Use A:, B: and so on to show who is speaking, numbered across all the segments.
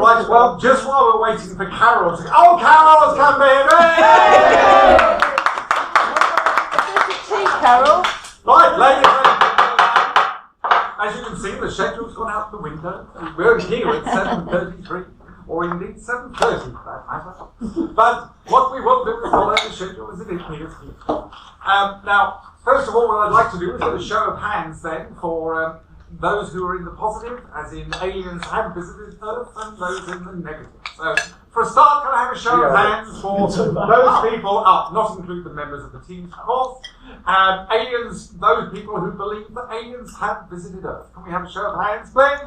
A: Right, well, just while we're waiting for Carol to... Oh, Carol's come in!
B: Tea, Carol.
A: Right, ladies and gentlemen, as you can see, the schedule's gone out the window. We're here at 7:33, or indeed 7:30 for that matter. But what we will do is follow the schedule as it appears here. Now, first of all, what I'd like to do is get a show of hands then for those who are in the positive, as in aliens have visited Earth, and those in the negative. So, for a start, can I have a show of hands for those people, not include the members of the team, of course, aliens, those people who believe that aliens have visited Earth. Can we have a show of hands, please?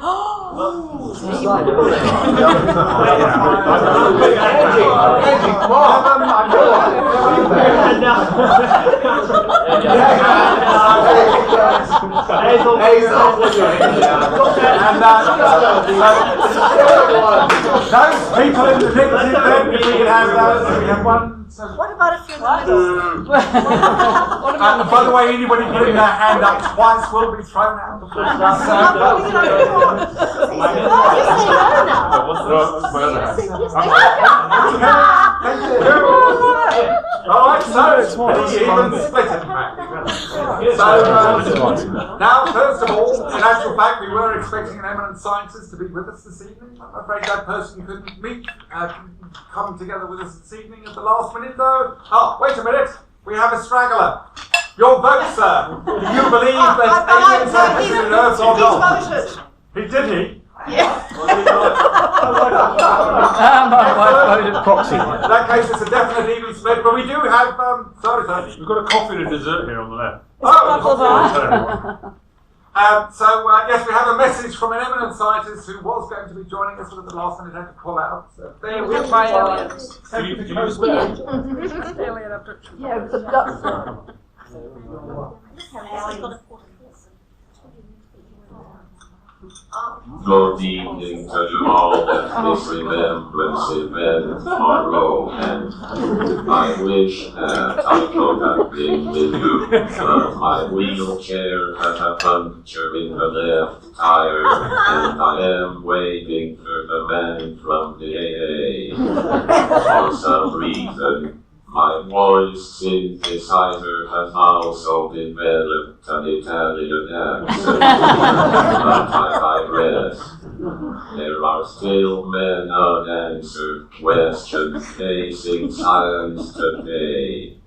A: Those people in the negative, then we can have those. We have one. So.
B: What about a few in the middle?
A: By the way, anybody putting their hand up twice will be thrown out. Alright, so even split it back. Now, first of all, in actual fact, we were expecting an eminent scientist to be with us this evening. I'm afraid that person couldn't come together with us this evening at the last minute, though. Oh, wait a minute. We have a straggler. Your vote, sir. Do you believe that aliens have visited Earth or not? He did he?
B: Yeah.
A: Proxy. In that case, it's a definite even split, but we do have, sorry.
C: We've got a coffee and a dessert here on the left.
A: Yes, we have a message from an eminent scientist who was going to be joining us, but at the last minute had to pull out. So there we go.
B: Yeah, the ducks.
D: Good evening to you all at this remembrance event tomorrow, and I wish that I could have been with you, but my wheelchair has a puncture in the left tire, and I am waiting for the man from the AA. For some reason, my voice synthesizer has also developed an Italian accent, but I digress. There are still many unanswered questions facing science today.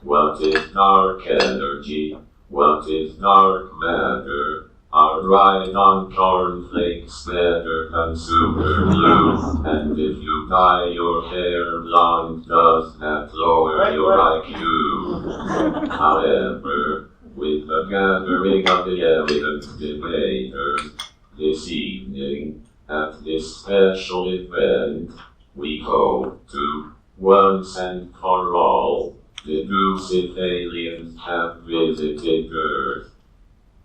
D: What is dark energy? What is dark matter? Are right on cornflakes better than super glue? And if you dye your hair blonde, does that lower your IQ? However, with the gathering of the eminent debaters this evening, at this special event, we hope to, once and for all, deduce if aliens have visited Earth.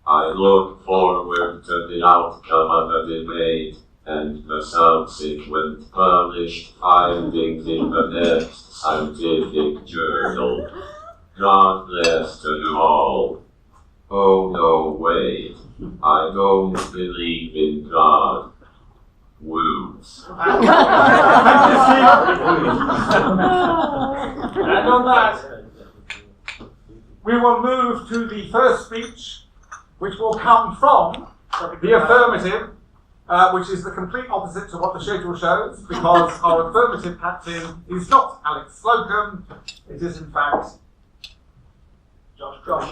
D: I look forward to the outcome of the debate and the subsequent published findings in the next scientific journal. God bless to you all. Oh no, wait. I don't believe in God. Woos.
A: And on that, we will move to the first speech, which will come from the affirmative, which is the complete opposite to what the schedule shows, because our affirmative captain is not Alex Slocum, it is in fact Josh. Okay.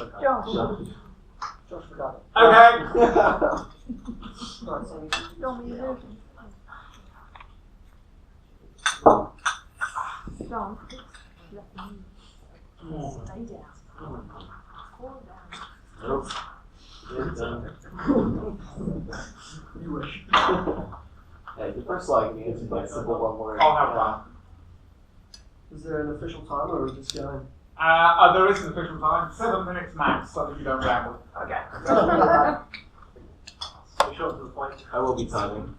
E: You wish. Hey, the first slide means it's like simple one word.
A: I'll have one.
E: Is there an official time or are we just going?
A: There is an official time, 7 minutes max, so that you don't ramble. Okay.
E: Short to the point. I will be timing.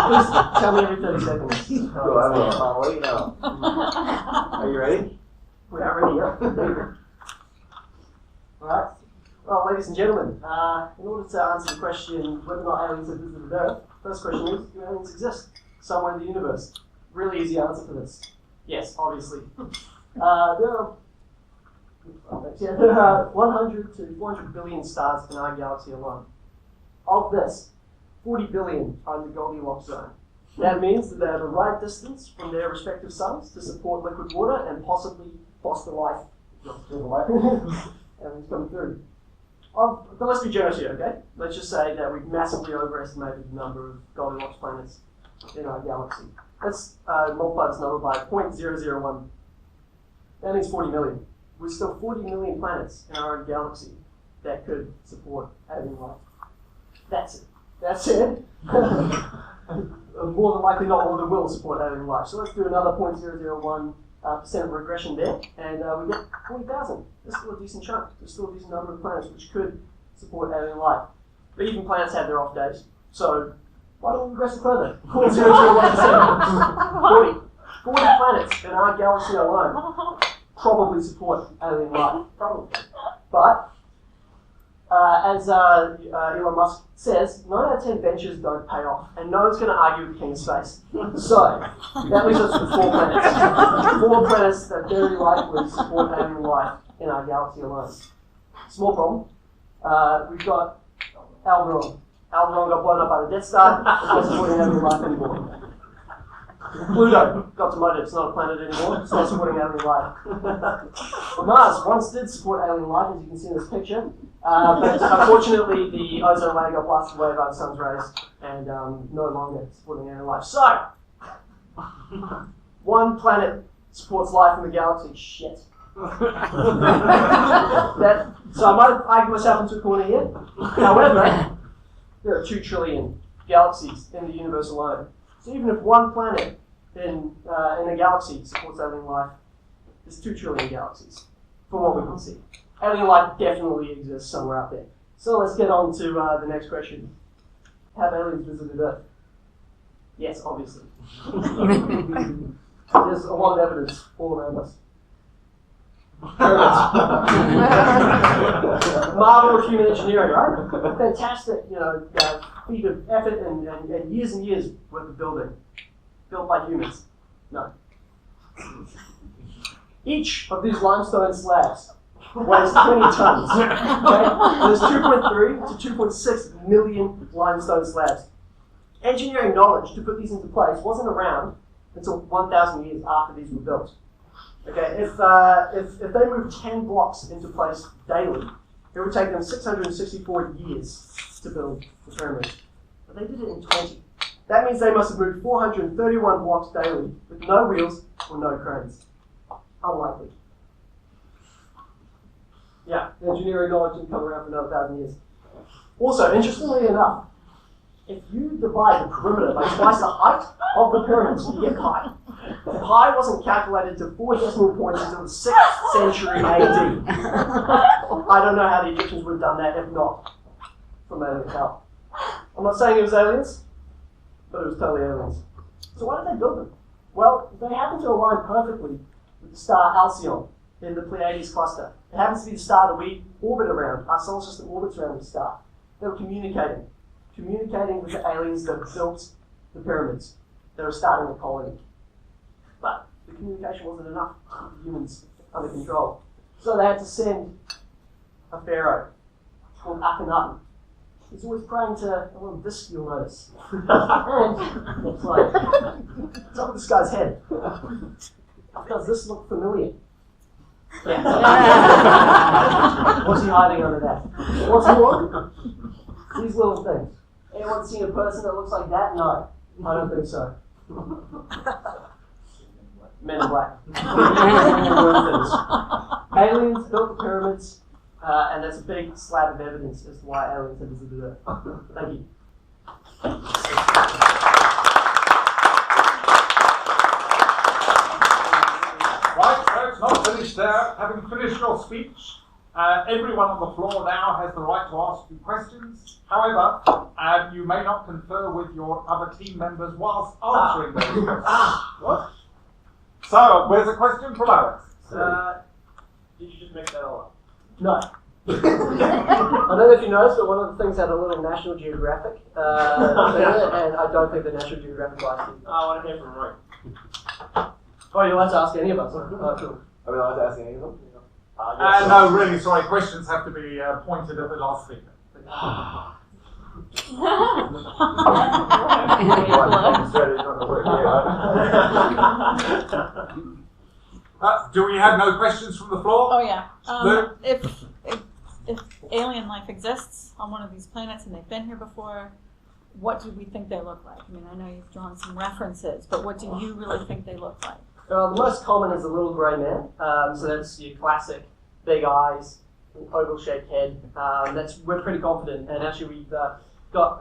E: Please tell me every 30 seconds. I will. I'll let you know. Are you ready?
B: We're not ready yet.
E: Alright.
B: Well,
F: ladies and gentlemen, in order to answer the question whether or not aliens have visited Earth, first question is, do aliens exist somewhere in the universe? Really easy answer for this. Yes, obviously. There are 100 to 400 billion stars in our galaxy alone. Of this, 40 billion are in the Goldilocks zone. That means that they're the right distance from their respective suns to support liquid water and possibly foster life. Everything's coming through. But let's be generous here, okay? Let's just say that we've massively overestimated the number of Goldilocks planets in our galaxy. Let's multiply this number by 0.001. That means 40 million. We're still 40 million planets in our own galaxy that could support alien life. That's it. That's it. More than likely not all of them will support alien life. So let's do another 0.001% of regression there, and we get 40,000. That's still a decent chunk. There's still a decent number of planets which could support alien life. But even planets have their off days. So why don't we regress it further? 0.001%. 40 planets in our galaxy alone probably support alien life. Probably. But as Elon Musk says, 9 out of 10 ventures don't pay off, and no one's going to argue with the king of space. So, that leaves us with 4 planets. 4 planets that very likely support alien life in our galaxy alone. Small problem. We've got Aldebaran. Aldebaran got blown up by the Death Star. It's not supporting alien life anymore. Pluto got demoted. It's not a planet anymore. It's not supporting alien life. Mars once did support alien life, as you can see in this picture. But unfortunately, the ozone layer got blasted away by the sun's rays and no longer supporting alien life. So, 1 planet supports life in the galaxy. Shit. So I might have argued myself into a corner here. However, there are 2 trillion galaxies in the universe alone. So even if 1 planet in a galaxy supports alien life, there's 2 trillion galaxies, from what we can see. Alien life definitely exists somewhere out there. So let's get on to the next question. Have aliens visited Earth? Yes, obviously. There's a lot of evidence all around us. Marvel of human engineering, right? Fantastic, feat of effort and years worth of building. Built by humans. No. Each of these limestone slabs weighs 20 tons. Okay? There's 2.3 to 2.6 million limestone slabs. Engineering knowledge to put these into place wasn't around until 1,000 years after these were built. Okay, if they moved 10 blocks into place daily, it would take them 664 years to build the pyramids. But they did it in 20. That means they must have moved 431 blocks daily with no wheels or no cranes. Unlikely. Yeah, engineering knowledge didn't come around for another 1,000 years. Also, interestingly enough, if you divide the perimeter by twice the height of the pyramids, you get pi. Pi wasn't calculated to 4 decimal points until the 6th century AD. I don't know how the Egyptians would have done that if not from alien help. I'm not saying it was aliens, but it was totally aliens. So why did they build them? Well, they happen to align perfectly with the star Alcyone in the Pleiades cluster. It happens to be the star that we orbit around. Our solar system orbits around the star. They were communicating with the aliens that built the pyramids. They were starting a colony. But the communication wasn't enough to keep the humans under control. So they had to send a pharaoh called Akhenaten. He's always praying to a little disc, you'll notice. And it's like, what's up with this guy's head? Does this look familiar? Yeah. What's he hiding under that? What's more? These little things. Anyone seen a person that looks like that? No, I don't think so. Men in Black. Aliens built the pyramids, and that's a big slab of evidence as to why aliens have visited Earth. Thank you.
A: Right, so it's not finished there. Having finished your speech, everyone on the floor now has the right to ask you questions. However, you may not confer with your other team members whilst answering those questions. What? So, where's a question from Alex?
E: Did you just make that all up?
F: No. I don't know if you noticed, but one of the things had a little National Geographic there, and I don't think the National Geographic liked it.
E: I want to hear from Roy.
F: Oh, you'll have to ask any of us. Oh, cool.
E: Are we allowed to ask any of them?
A: No, really, sorry, questions have to be pointed at the last speaker. Do we have no questions from the floor?
B: Oh yeah.
A: Lou?
B: If alien life exists on one of these planets and they've been here before, what do we think they look like? I mean, I know you've drawn some references, but what do you really think they look like?
F: The most common is a little grey man. So that's your classic big eyes, oval-shaped head. We're pretty confident, and actually we've got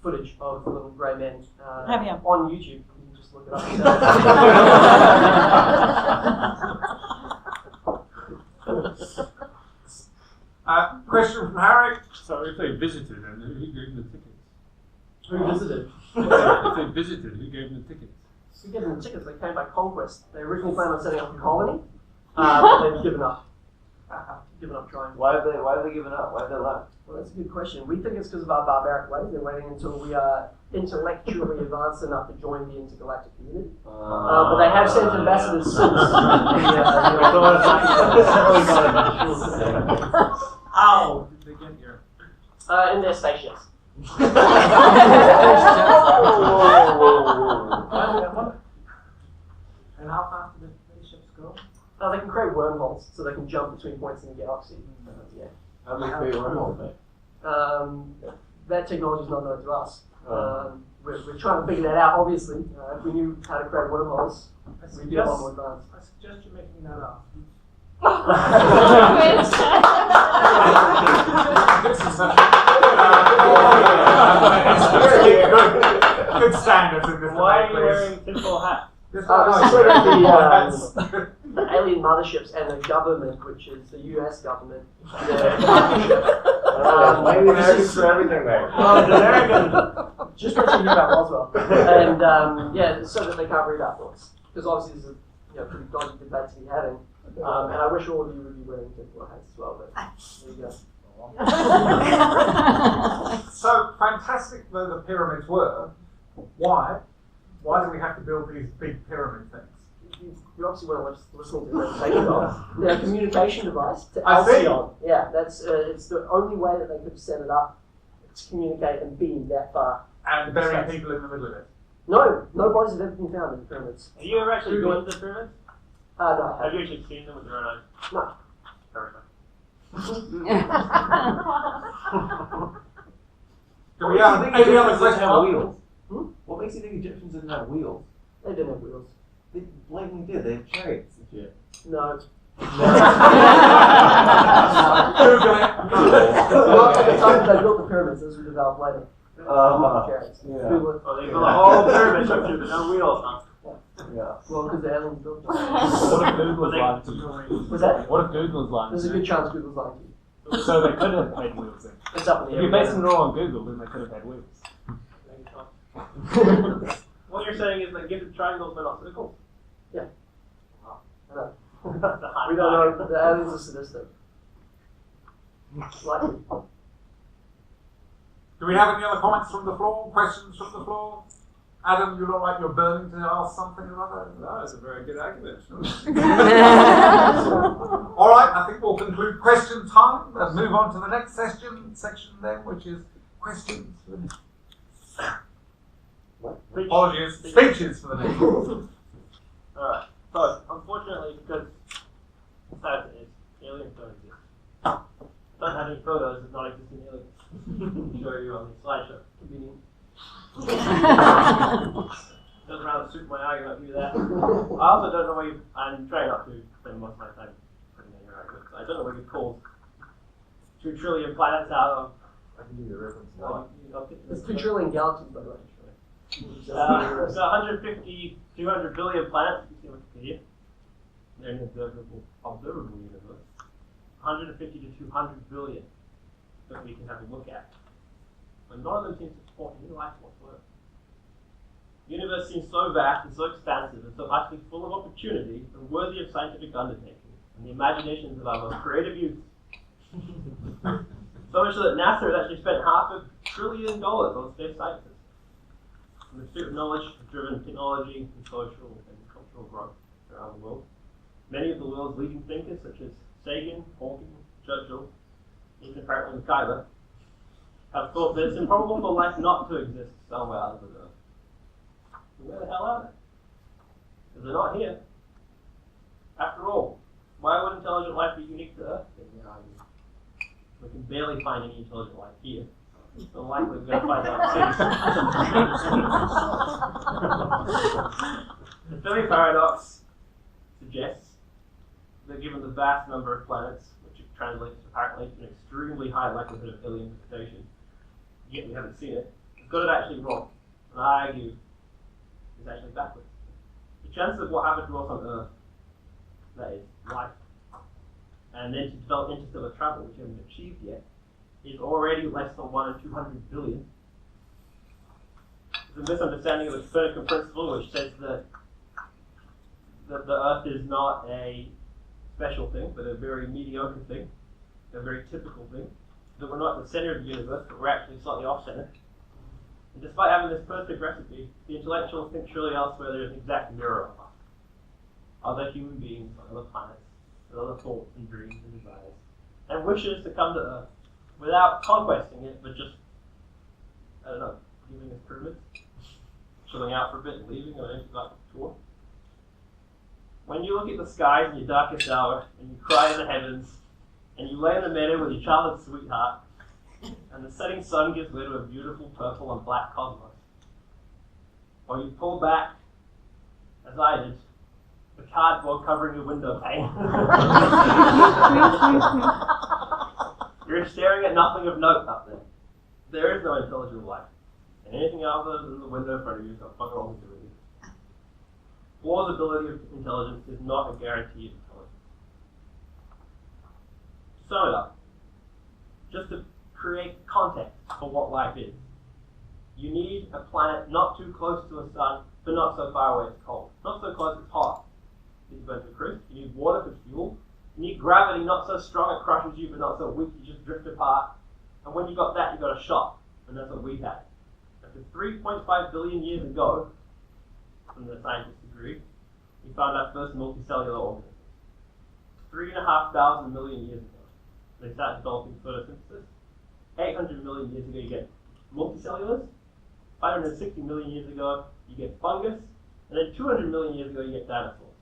F: footage of the little grey men
B: Have you?
F: on YouTube. You can just look it up.
A: Question from Harry.
C: So if they visited, and who gave them the tickets?
F: Who visited?
C: If they visited, who gave them the tickets?
F: We gave them the tickets. They came by conquest. They originally planned on setting up a colony, but they've given up. Trying.
E: Why have they given up? Why have they left?
F: Well, that's a good question. We think it's because of our barbaric ways. They're waiting until we are intellectually advanced enough to join the intergalactic community. But they have sent ambassadors since.
C: How did they get here?
F: In their spaceships.
E: And how fast do the spaceships go?
F: They can create wormholes, so they can jump between points in the galaxy. Yeah.
E: How do they create wormholes, mate?
F: That technology is not known to us. We're trying to figure that out, obviously. If we knew how to create wormholes, we'd be a lot more advanced.
E: I suggest you making that up.
A: Good standards in this
E: Why are
A: debate,
E: you wearing tinfoil hat?
F: The alien motherships and the government, which is the US government, their partnership.
E: Maybe the Americans for everything, mate.
F: Just mentioned here about Roswell. And so that they can't read our thoughts. Because obviously this is a pretty dodgy debate to be having. And I wish all of you would be wearing tinfoil hats as well, but there you go.
A: So fantastic though the pyramids were, why do we have to build these big pyramid things?
F: You obviously weren't listening to the presentation. They're a communication device to
A: I see.
F: Alcyon. Yeah, that's it's the only way that they could set it up to communicate and beam that far.
A: And burying people in the middle of it.
F: No bodies have ever been found in the pyramids.
E: Have you ever actually gone to the pyramids?
F: No, I
E: Have
F: haven't.
E: you actually seen them with your own eyes?
F: No.
A: Do we have any other questions?
E: wheels? What makes you think Egyptians didn't have wheels?
F: They didn't have wheels.
E: They blatantly did. They had chariots and shit.
F: No.
A: Google it.
F: At the time they built the pyramids, those were developed later. Chariots.
E: Yeah.
F: Google it.
E: Oh, they built a whole pyramid structure with no wheels, huh? Yeah.
F: Well, because the aliens built them.
C: What if Google's lying to you?
F: Was that?
C: What if Google's lying
F: There's
C: to
F: a good chance Google's lying to you.
C: you? So they could have had wheels then.
F: It's up in the
C: If
F: air.
C: you're basing it all on Google, then they could have had wheels.
E: What you're saying is that gifted triangles are not circles.
F: Yeah.
E: Wow.
F: I know.
E: That's a high
F: We don't
E: five.
F: know. The aliens are sadistic. Likely.
A: Do we have any other comments from the floor? Questions from the floor? Adam, you look like you're burning to ask something or other.
G: No, it's a very good argument.
A: All right, I think we'll conclude question time and move on to the next section then, which is questions for the next. Apologies, speeches for the next.
E: Alright, so unfortunately, because sad it is, aliens don't exist. Don't have any photos of non-existing aliens. Show you on the slideshow. Convenient. Doesn't rather suit my argument view there. I also don't know where you. I'm trying not to spend most of my time putting in your argument. I don't know where you pulled 2 trillion planets out of.
G: I can give you a reference.
F: There's 2 trillion galaxies, by the way.
E: So 150, 200 billion planets. You see Wikipedia. They're in the observable universe. 150 to 200 billion that we can have a look at. But none of them seem to support any life whatsoever. The universe seems so vast and so expansive and so utterly full of opportunity and worthy of scientific undertaking, and the imaginations of our most creative youth So much so that NASA has actually spent $500 billion on space sciences. In the pursuit of knowledge has driven technology and social and cultural growth around the world. Many of the world's leading thinkers, such as Sagan, Hawking, Churchill, even apparently Kyler, have thought that it's improbable for life not to exist somewhere other than Earth. So where the hell are they? Because they're not here. After all, why would intelligent life be unique to Earth? We can barely find any intelligent life here. It's unlikely we're going to find out in the Fermi paradox suggests that given the vast number of planets, which translates apparently to an extremely high likelihood of alien visitation, yet we haven't seen it, we've got it actually wrong. And I argue it's actually backwards. The chances of what happened to us on Earth, that is, life, and then to develop interstellar travel, which we haven't achieved yet, is already less than 1 in 200 billion. There's a misunderstanding of the Copernican principle, which says that the Earth is not a special thing, but a very mediocre thing, a very typical thing. That we're not at the center of the universe, but we're actually slightly off-center. And despite having this perfect recipe, the intellectuals think surely elsewhere there is an exact mirror of us. Other human beings on other planets, with other thoughts and dreams and desires, and wishes to come to Earth without conquesting it, but just, I don't know, giving us pyramids, chilling out for a bit and leaving on an intergalactic tour. When you look at the skies in your darkest hour, and you cry in the heavens, and you lay in the meadow with your childhood sweetheart, and the setting sun gives way to a beautiful purple and black cosmos, or you pull back, as I did, the cardboard covering your window pane. You're staring at nothing of note up there. There is no intelligent life. And anything other than the window in front of you is got fuck all to do with you. Plausibility of intelligence is not a guarantee of intelligence. To sum it up, just to create context for what life is, you need a planet not too close to a sun, but not so far away it's cold. Not so close it's hot. You burn to a crisp. You need water for fuel. You need gravity not so strong it crushes you, but not so weak you just drift apart. And when you got that, you got a shot. And that's what we had. After 3.5 billion years ago, from the scientists agree, we found our first multicellular organisms. 3,500 million years ago, they started developing photosynthesis. 800 million years ago, you get multicellulars. 560 million years ago, you get fungus. And then 200 million years ago, you get dinosaurs.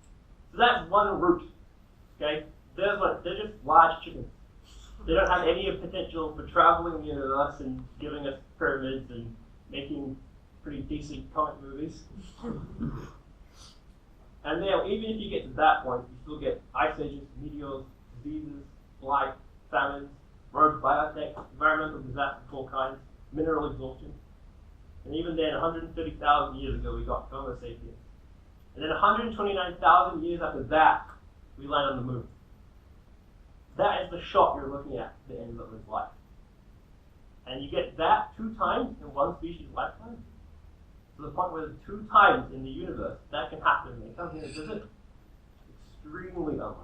E: So that's one root. Okay? They're just large chickens. They don't have any potential for traveling the universe and giving us pyramids and making pretty decent comic movies. And then, even if you get to that point, you still get ice ages, meteors, diseases, blight, famines, rogue biotech, environmental disasters of all kinds, mineral exhaustion. And even then, 130,000 years ago, we got Homo sapiens. And then 129,000 years after that, we land on the moon. That is the shot you're looking at the end of its life. And you get that 2 times in one species' lifetime. To the point where 2 times in the universe that can happen and they come here and visit. Extremely unlikely.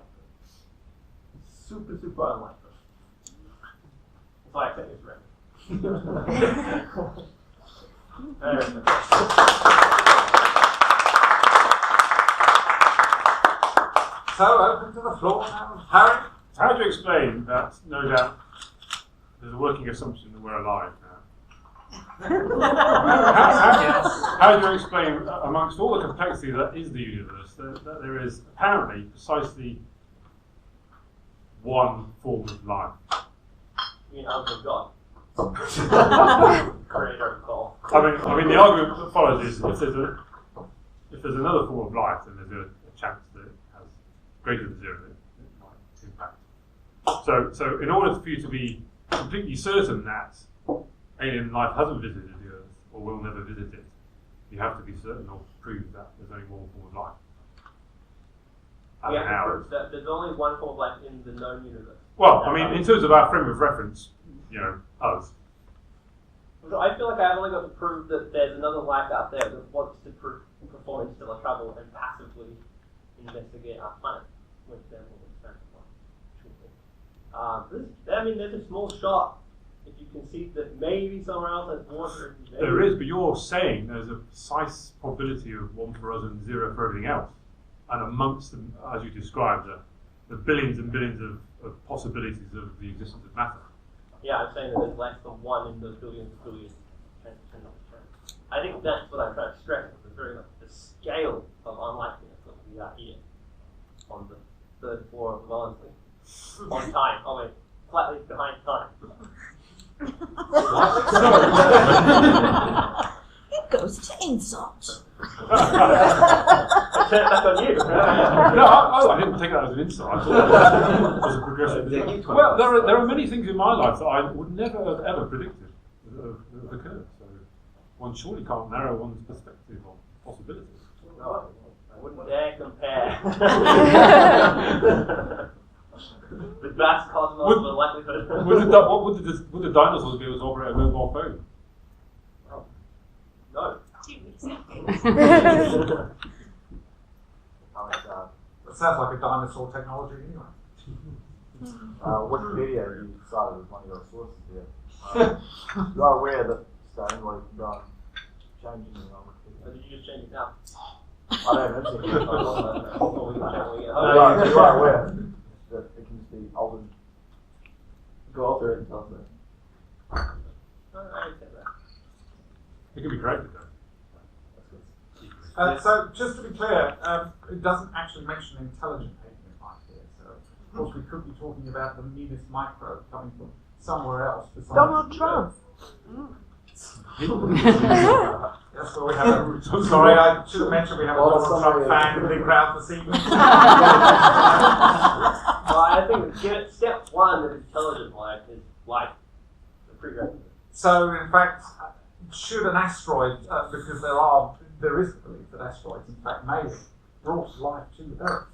E: Super, super unlikely. That's why I think it's random.
A: So, open to the floor now. Harry?
H: How do you explain that, no doubt, there's a working assumption that we're alive now? How do you explain, amongst all the complexity that is the universe, that there is apparently precisely one form of life?
E: You mean out of God? Creator of God.
H: I mean, the argument that follows is if there's another form of life, then there's a chance that it has greater than 0 that it might impact. So in order for you to be completely certain that alien life hasn't visited the Earth or will never visit it, you have to be certain or prove that there's only one form of life.
E: We have to prove that there's only one form of life in the known universe.
H: Well, I mean, in terms of our frame of reference, us.
E: So I feel like I've only got to prove that there's another life out there that wants to perform interstellar travel and passively investigate our planet, which then will expand the There's a small shot. If you can see that maybe somewhere else has water.
H: There is, but you're saying there's a precise probability of 1 for us and 0 for everything else. And amongst them, as you described, the billions and billions of possibilities of the existence of matter.
E: Yeah, I'm saying that there's less than 1 in those billions. I think that's what I'm trying to stress. The scale of unlikeliness that we are here on the 3rd floor of Wellesley. On time. Oh wait, slightly behind time.
B: It goes to insult.
E: I turn it back on you.
H: No, I didn't take that as an insight. I thought it was a progressive. Well, there are many things in my life that I would never have ever predicted have occurred. So one surely can't narrow one's perspective on possibilities.
E: No, I wouldn't dare compare. The vast cosmos of the likelihood.
H: Would the dinosaurs be able to operate a mobile phone?
E: No.
A: It sounds like a dinosaur technology anyway.
G: Wikipedia, you decided was one of your sources here. You are aware that Stonewall you can go and change anything on Wikipedia.
E: Did you just change it now?
G: I don't have anything. You
E: Oh, we can check when we get home.
G: are aware that it can just be altered.
F: Go alter it and tell us that.
E: I accept that.
H: It can be corrected though.
A: So, just to be clear, it doesn't actually mention intelligent alien life here. So, of course, we could be talking about the meanest microbe coming from somewhere else besides
I: Donald Trump.
A: Yes, well, we have a. Sorry, I should have mentioned we have a Donald Trump fan in the big crowd this evening.
E: Well, I think step 1 of intelligent life is life. The prerequisite.
A: So, in fact, should an asteroid, because there is the belief that asteroids, in fact, may have brought life to Earth.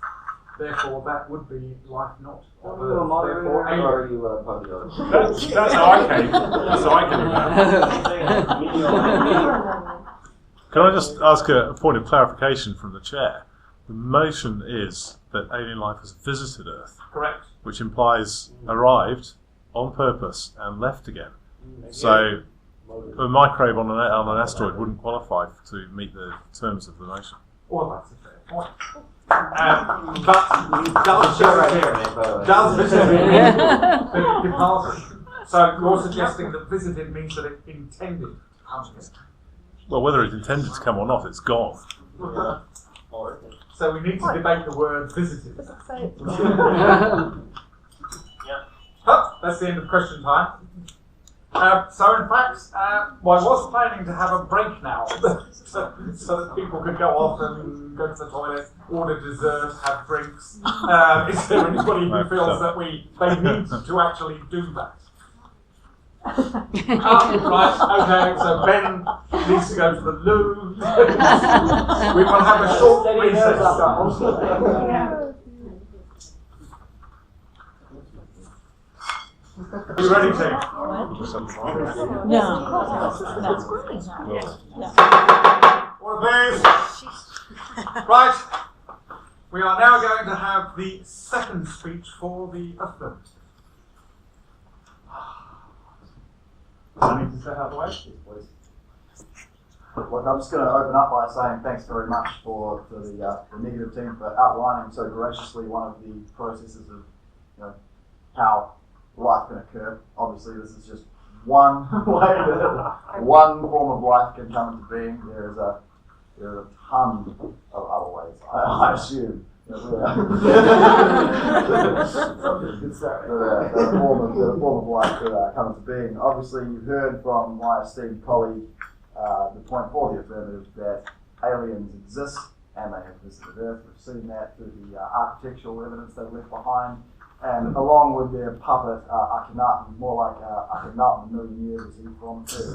A: Therefore, that would be life not on Earth. Therefore, alien.
H: That's how I came. That's how I came about.
J: Can I just ask a point of clarification from the chair? The motion is that alien life has visited Earth,
A: Correct.
J: which implies arrived on purpose and left again. So a microbe on an asteroid wouldn't qualify to meet the terms of the motion.
A: Well, that's a fair point. But does visit depart? So you're suggesting that visited means that it intended to come here.
J: Well, whether it's intended to come or not, it's gone.
A: So we need to debate the word visited. But that's the end of question time. So in fact, well, I was planning to have a break now, so that people could go off and go to the toilet, order dessert, have drinks. Is there anybody who feels that they need to actually do that? Right, okay, so Ben needs to go to the loo. We will have a short recess. Are you ready, team?
B: No.
A: One of these. Right. We are now going to have the second speech for the affirmative. I need to set out the way, please.
G: Look, I'm just going to open up by saying thanks very much for the negative team for outlining so graciously one of the processes of how life can occur. Obviously, this is just one way that one form of life can come into being. There are a ton of other ways, I assume. The form of life could come into being. Obviously, you've heard from my esteemed colleague the point for the affirmative that aliens exist and they have visited Earth. We've seen that through the architectural evidence they've left behind. And along with their puppet, Akhenaten, more like Akhenaten, a million years is he from too.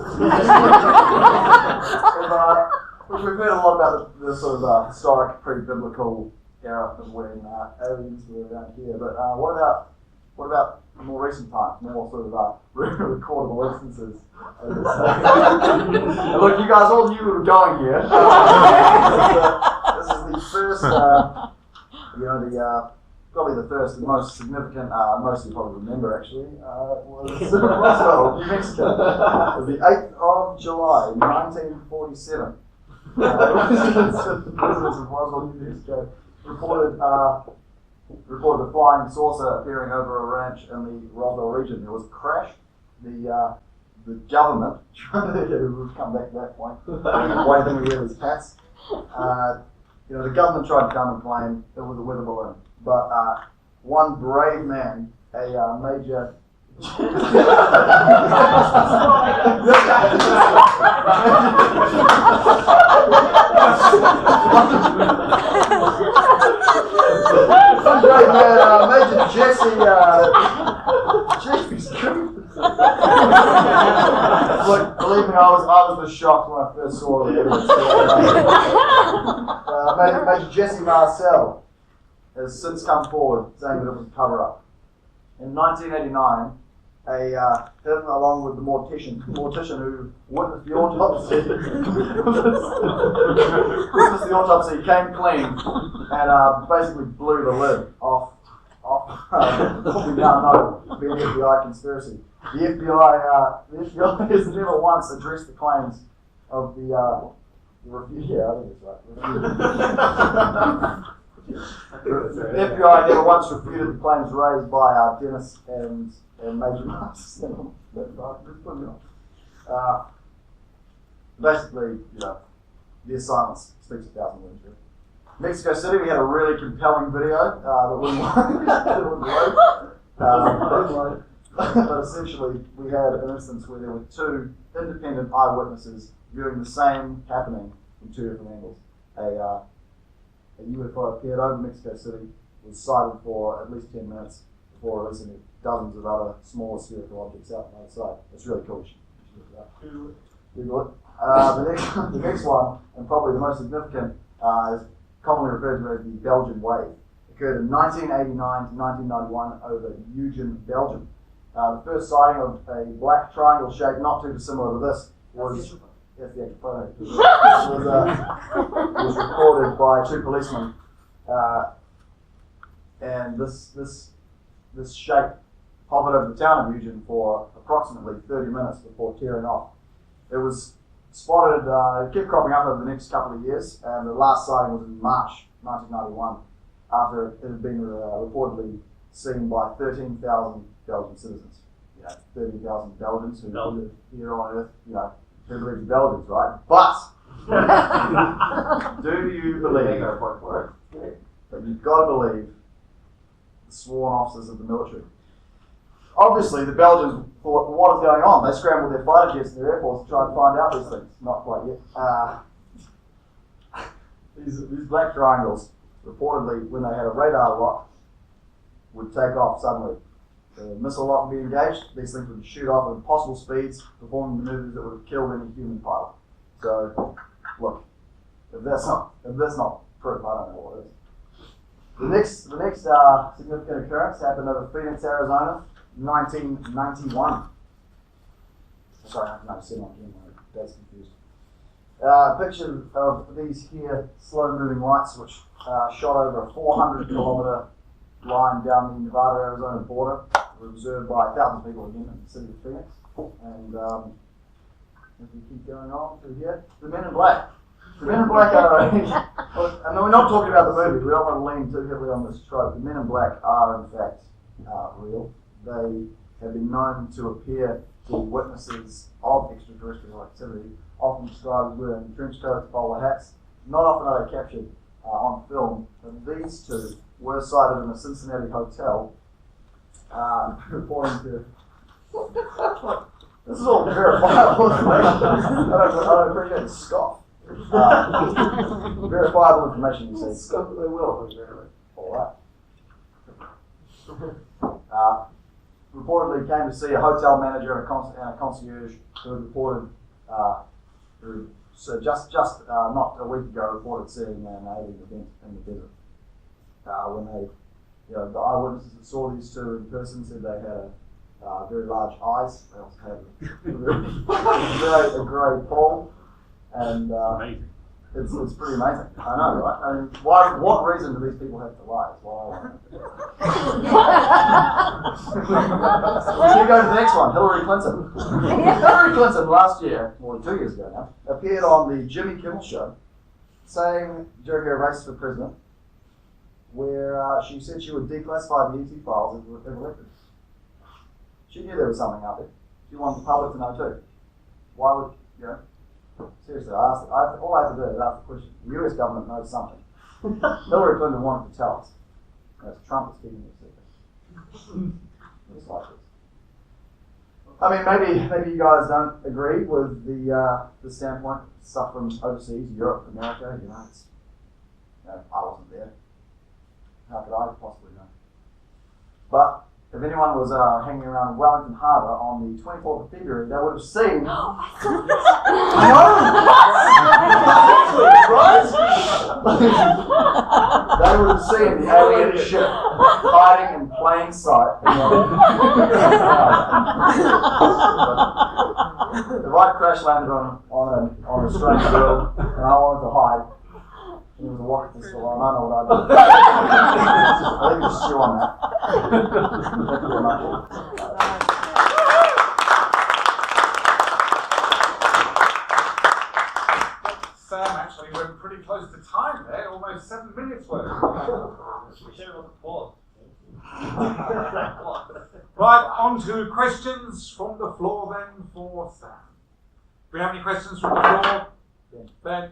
G: We've heard a lot about the sort of historic, pre-biblical era of when aliens were around here. But what about more recent times, more sort of recordable instances? Look, you guys all knew we were going here. This is the first, probably the first and most significant, most of you probably remember actually, was Roswell, New Mexico. It was the 8th of July, 1947. Residents of Roswell, New Mexico reported a flying saucer appearing over a ranch in the Roswell region. There was a crash. The government, we'll come back to that point, why didn't we hear these cats? The government tried to come and claim it was a weather balloon, but one brave man, a major Major Jesse Look, believe me, I was shocked when I first saw the evidence. Major Jesse Marcel has since come forward saying that it was a cover-up. In 1989, him along with the mortician who witnessed the autopsy, came clean and basically blew the lid off what we now know to be an FBI conspiracy. The FBI has never once addressed the claims of the yeah, I think it's right. The FBI never once refuted the claims raised by Dennis and Major Marcel. Basically, their silence speaks 1,000 words. Mexico City, we had a really compelling video that wouldn't load. But essentially, we had an instance where there were two independent eyewitnesses viewing the same happening from two different angles. A UFO appeared over Mexico City, was sighted for at least 10 minutes before releasing dozens of other smaller spherical objects out on the other side. It's really cool. Google it. The next one, and probably the most significant, is commonly referred to as the Belgian wave. Occurred in 1989 to 1991 over Eugen, Belgium. The first sighting of a black triangle shape, not too dissimilar to this, was was recorded by two policemen, and this shape hovered over the town of Eugen for approximately 30 minutes before tearing off. It was spotted, it kept cropping up over the next couple of years, and the last sighting was in March 1991, after it had been reportedly seen by 13,000 Belgian citizens. 30,000 Belgians who live here on Earth, who believe in Belgians, right? But do you believe that you've got to believe the sworn officers of the military? Obviously, the Belgians thought, what is going on? They scrambled their fighter jets and their Air Force to try and find out these things. Not quite yet. These black triangles, reportedly, when they had a radar lock, would take off suddenly. The missile lock would be engaged, these things would shoot off at impossible speeds, performing maneuvers that would have killed any human pilot. So, look, if that's not proof, I don't know what is. The next significant occurrence happened over Phoenix, Arizona, 1991. Sorry, 1997 again, my dad's confused. Picture of these here slow-moving lights, which shot over a 400-kilometer line down the Nevada-Arizona border, were observed by thousands of people again in the city of Phoenix. And if we keep going on through here, the Men in Black. The Men in Black are, and we're not talking about the movie, we don't want to lean too heavily on this trope. The Men in Black are in fact real. They have been known to appear to witnesses of extraterrestrial activity, often described as wearing trench coats, bowler hats. Not often are they captured on film, but these two were sighted in a Cincinnati hotel, reporting to. This is all verifiable information. I don't appreciate the scoff. Verifiable information, you see.
F: Scoff that they will.
G: All right. Reportedly came to see a hotel manager and a concierge who had reported, just not a week ago, reported seeing an alien event in the desert. When they, the eyewitnesses that saw these two in person said they had very large eyes. They also had a grey pole, and
H: Amazing.
G: It's pretty amazing. I know, right? I mean, why? What reason do these people have to lie? Is what I want to know. You go to the next one, Hillary Clinton. Hillary Clinton last year, or 2 years ago now, appeared on the Jimmy Kimmel show, saying during her race for president, where she said she would declassify the ET files if elected. She knew there was something out there. She wanted the public to know too. Why would, you know, seriously, all I have to do is ask the question. The US government knows something. Hillary Clinton wanted to tell us. Whereas Trump is keeping it secret. Just like this. I mean, maybe you guys don't agree with the standpoint, stuff from overseas, Europe, America, you know, I wasn't there. How could I possibly know? But if anyone was hanging around Wellington Harbour on the 24th of February, they would have seen. I know! They would have seen the alien ship hiding in plain sight. If I crash landed on a strange world and I wanted to hide, and there was a rocket pistol on, I know what I'd do. I think we should stew on that. Thank you very much.
A: Sam actually went pretty close to time there, almost 7 minutes worth.
E: We should have applause.
A: Right, on to questions from the floor then for Sam. Do we have any questions from the floor? Ben?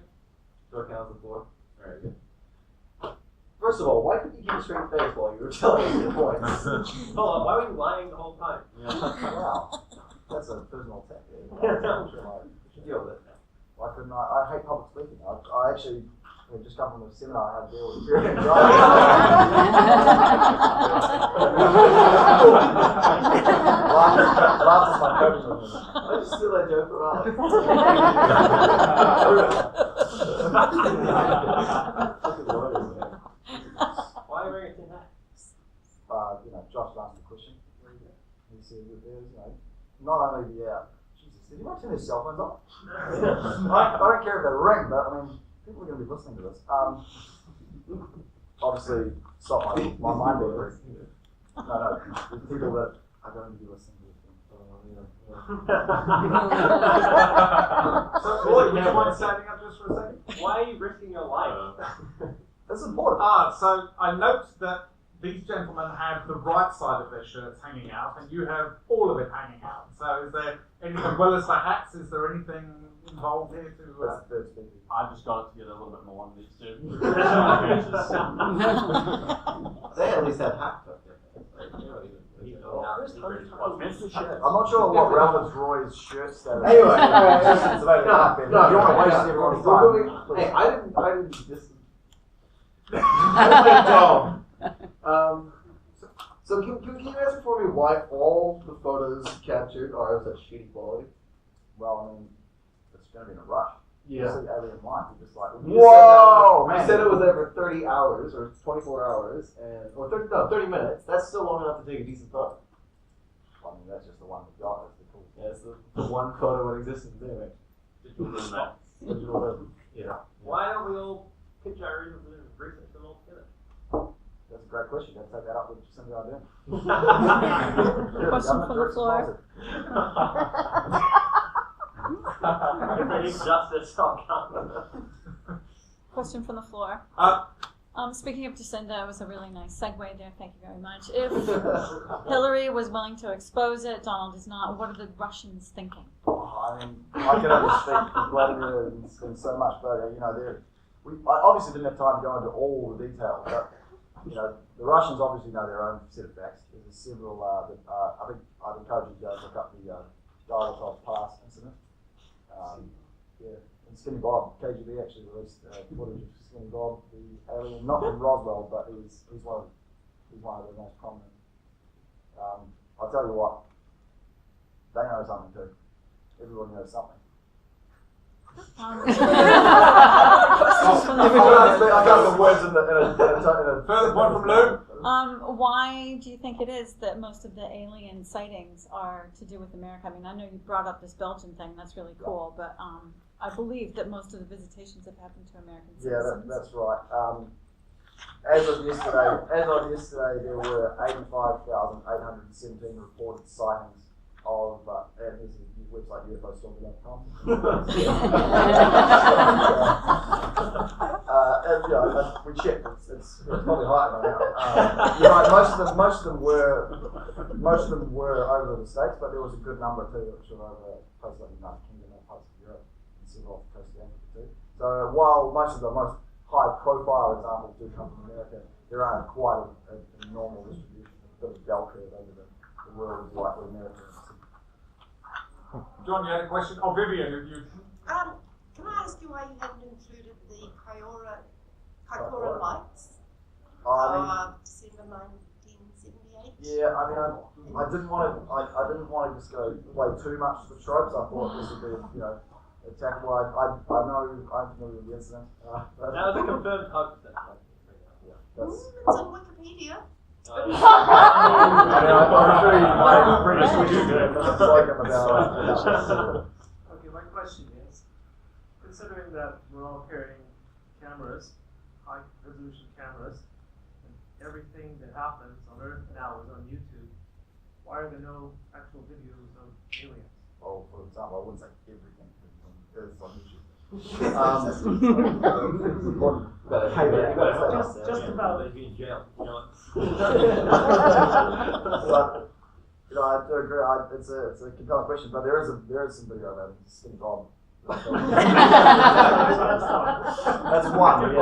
I: Working out the floor. Very good. First of all, why couldn't you keep a straight face while you were telling us your points?
E: Hold on, why were you lying the whole time?
G: Wow. That's a personal attack there. I'm sure I should deal with it. Why couldn't I hate public speaking. I actually had just come from a seminar I had to deal with fear and anxiety. Laugh is my coping mechanism.
I: I just steal that joke for a
E: Why are you wearing a tin hat?
G: You know, Josh asked the question. He said that there's, you know, not only the Jesus, did you not turn his cell phones off? I don't care if they ring, but I mean, people are going to be listening to this. Obviously, stop my mind being. No, there's people that are going to be listening to this.
A: So, would you mind standing up just for a second?
E: Why are you risking your life?
G: That's important.
A: So I note that these gentlemen have the right side of their shirts hanging out, and you have all of it hanging out. So is there anything, as well as the hats, is there anything involved here to...
C: I just got it to get a little bit more on these two.
I: They at least had half tucked in.
G: I'm not sure what Ralph Roy's shirt status is.
I: Anyway,
G: It's about to happen. You don't want to waste everyone's time.
I: Hey, I didn't just. So can you answer for me why all the photos captured are of such shitty quality?
G: Well, I mean, it's going to be in a rush.
I: Yeah.
G: You see Alien Life, you're just like,
I: Whoa!
G: man.
I: You said it was over 30 hours or 24 hours, or 30 minutes. That's still long enough to take a decent photo.
G: I mean, that's just the one we got. That's the cool.
I: Yeah, it's the one photo that exists today, right? Yeah.
E: Why don't we all pitch our research them all together?
G: That's a great question. Got to take that up with somebody I do.
B: Question from the floor.
E: If they need justice, I'll come.
B: Question from the floor. Speaking of Jacinda, it was a really nice segue there. Thank you very much. If Hillary was willing to expose it, Donald is not. What are the Russians thinking?
G: I mean, I can only speak for Vladimir and so much, but you know, I obviously didn't have time to go into all the details, but you know, the Russians obviously know their own set of facts. There's several. I think I'd encourage you to look up the Dialog Pass incident. Yeah, and Skinny Bob, KGB actually released footage of Skinny Bob, the alien, not in Roswell, but he's one of the most prominent. I'll tell you what, they know something too. Everybody knows something. I got the words in a
A: Further point from Lou.
B: Why do you think it is that most of the alien sightings are to do with America? I mean, I know you brought up this Belgian thing. That's really cool. But I believe that most of the visitations have happened to American
G: Yeah,
B: citizens.
G: that's right. As of yesterday, there were 85,817 reported sightings of, and this is the website UFOstalker.com. And, we checked. It's probably higher by now. You're right. Most of them were over the States, but there was a good number too that were over places like the United Kingdom and parts of Europe and several off the coast of Africa too. So while most of the most high-profile examples do come from America, there are quite a normal distribution, a bit of a bell curve over the world is likely America.
A: John, you had a question? Oh, Vivian, if you...
K: Can I ask you why you haven't included the Kaikoura lights? December 1978.
G: Yeah, I mean, I didn't want to just go play too much of the tropes. I thought this would be, attackable. I know I'm familiar with the incident.
E: That was a confirmed hoax.
G: That's.
K: It's on Wikipedia.
G: I'm pretty sure
L: Okay, my question is, considering that we're all carrying cameras, high resolution cameras, and everything that happens on Earth now is on YouTube, why are there no actual videos of aliens?
G: Well, for example, I wouldn't say everything is on YouTube.
I: Just about they'd be in jail.
G: But I do agree. It's a compelling question, but there is some video of that. It's skin problem. That's one.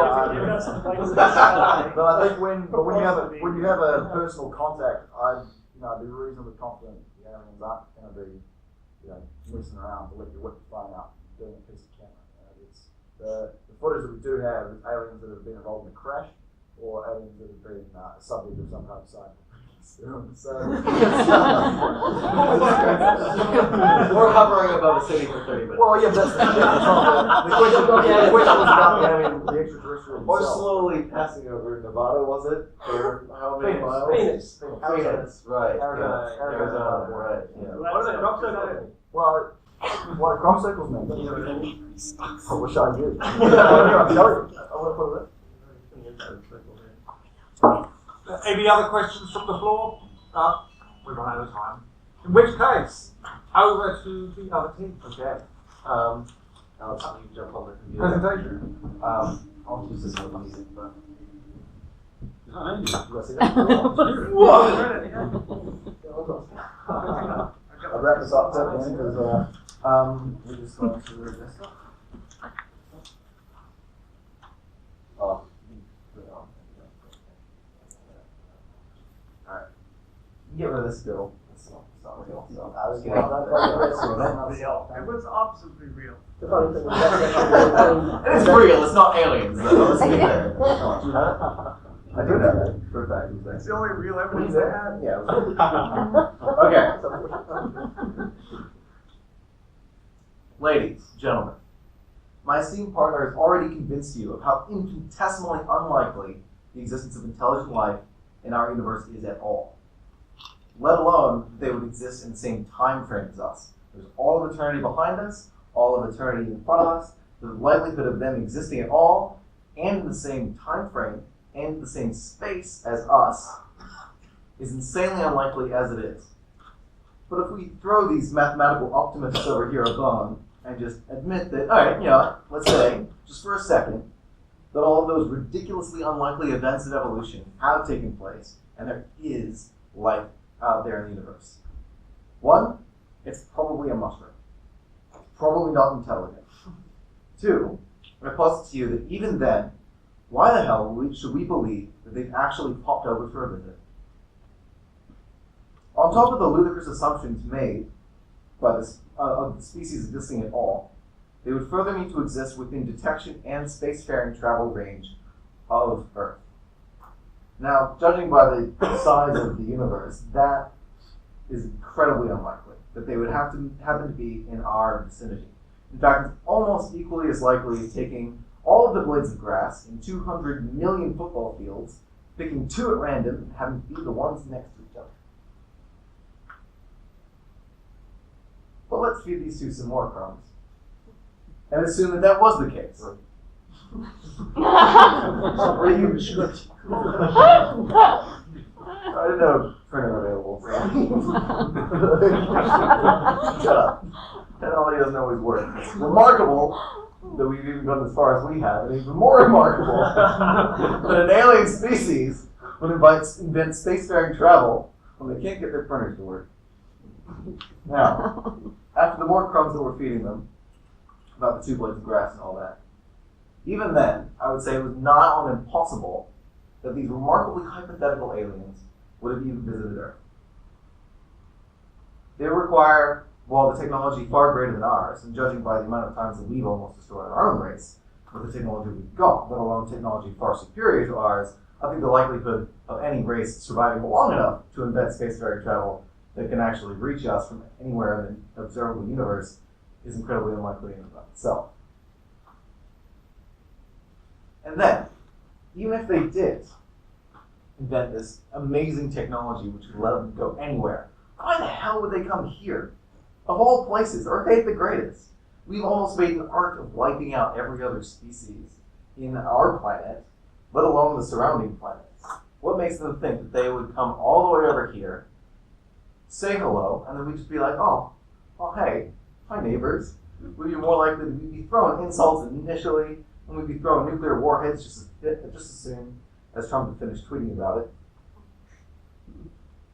G: But I think when you have a personal contact, I'd be reasonably confident the aliens aren't going to be messing around to let your whip phone out doing a piece of camera. The footage that we do have is aliens that have been involved in a crash or aliens that have been a subject of some kind of science.
I: We're hovering above a city for 30 minutes.
G: Well, yeah, that's the question was about the extraterrestrial.
I: Or slowly passing over Nevada, was it? For how many miles?
F: Phoenix.
I: Right.
G: Arizona.
I: Right. Yeah.
E: What are the crop circles?
G: Well, what are crop circles mean? I wish I did. I'm telling you. I want to put it
A: Any other questions from the floor? We've run out of time. In which case, over to the other team. Okay.
I: Alex, can you jump on the computer?
A: Presentation.
I: I'll use this one music, but.
G: You guys see that? I'll wrap this up because we're just going to read this up. Alright. Get rid of this bill. It's not real. So I was
L: It was absolutely real.
F: The funny thing is
I: It's real, it's not aliens, though. Let's be fair.
G: I do know that for a fact.
L: It's the only real evidence they had.
G: Yeah. Okay.
I: Ladies, gentlemen, my esteemed partner has already convinced you of how infinitesimally unlikely the existence of intelligent life in our universe is at all. Let alone that they would exist in the same time frame as us. There's all of eternity behind us, all of eternity in front of us. The likelihood of them existing at all, and in the same time frame, and in the same space as us, is insanely unlikely as it is. But if we throw these mathematical optimists over here a bone and just admit that, alright, let's say, just for a second, that all of those ridiculously unlikely events of evolution have taken place, and there is life out there in the universe. One, it's probably a mushroom. It's probably not intelligent. Two, I posit to you that even then, why the hell should we believe that they've actually popped over for a visit? On top of the ludicrous assumptions made by this of the species existing at all, they would further need to exist within detection and spacefaring travel range of Earth. Now, judging by the size of the universe, that is incredibly unlikely that they would have to happen to be in our vicinity. In fact, it's almost equally as likely as taking all of the blades of grass in 200 million football fields, picking two at random, and having to be the ones next to each other. But let's feed these two some more crumbs. and assume that that was the case. Or you should. I didn't have a printer available. Shut up. Technology doesn't always work. It's remarkable that we've even gone as far as we have, and even more remarkable that an alien species would invent spacefaring travel when they can't get their printers to work. Now, after the more crumbs that we're feeding them, about the 2 blades of grass and all that, even then, I would say it was not impossible that these remarkably hypothetical aliens would have even visited Earth. They require, well, the technology far greater than ours, and judging by the amount of times that we've almost destroyed our own race with the technology we've got, let alone technology far superior to ours, I think the likelihood of any race surviving long enough to invent spacefaring travel that can actually reach us from anywhere in the observable universe is incredibly unlikely in and of itself. And then, even if they did invent this amazing technology which could let them go anywhere, why the hell would they come here? Of all places, Earth ain't the greatest. We've almost made an art of wiping out every other species in our planet, let alone the surrounding planets. What makes them think that they would come all the way over here, say hello, and then we'd just be like, oh, hey, hi neighbors. We'd be more likely to be throwing insults initially, and we'd be throwing nuclear warheads just as soon as Trump had finished tweeting about it.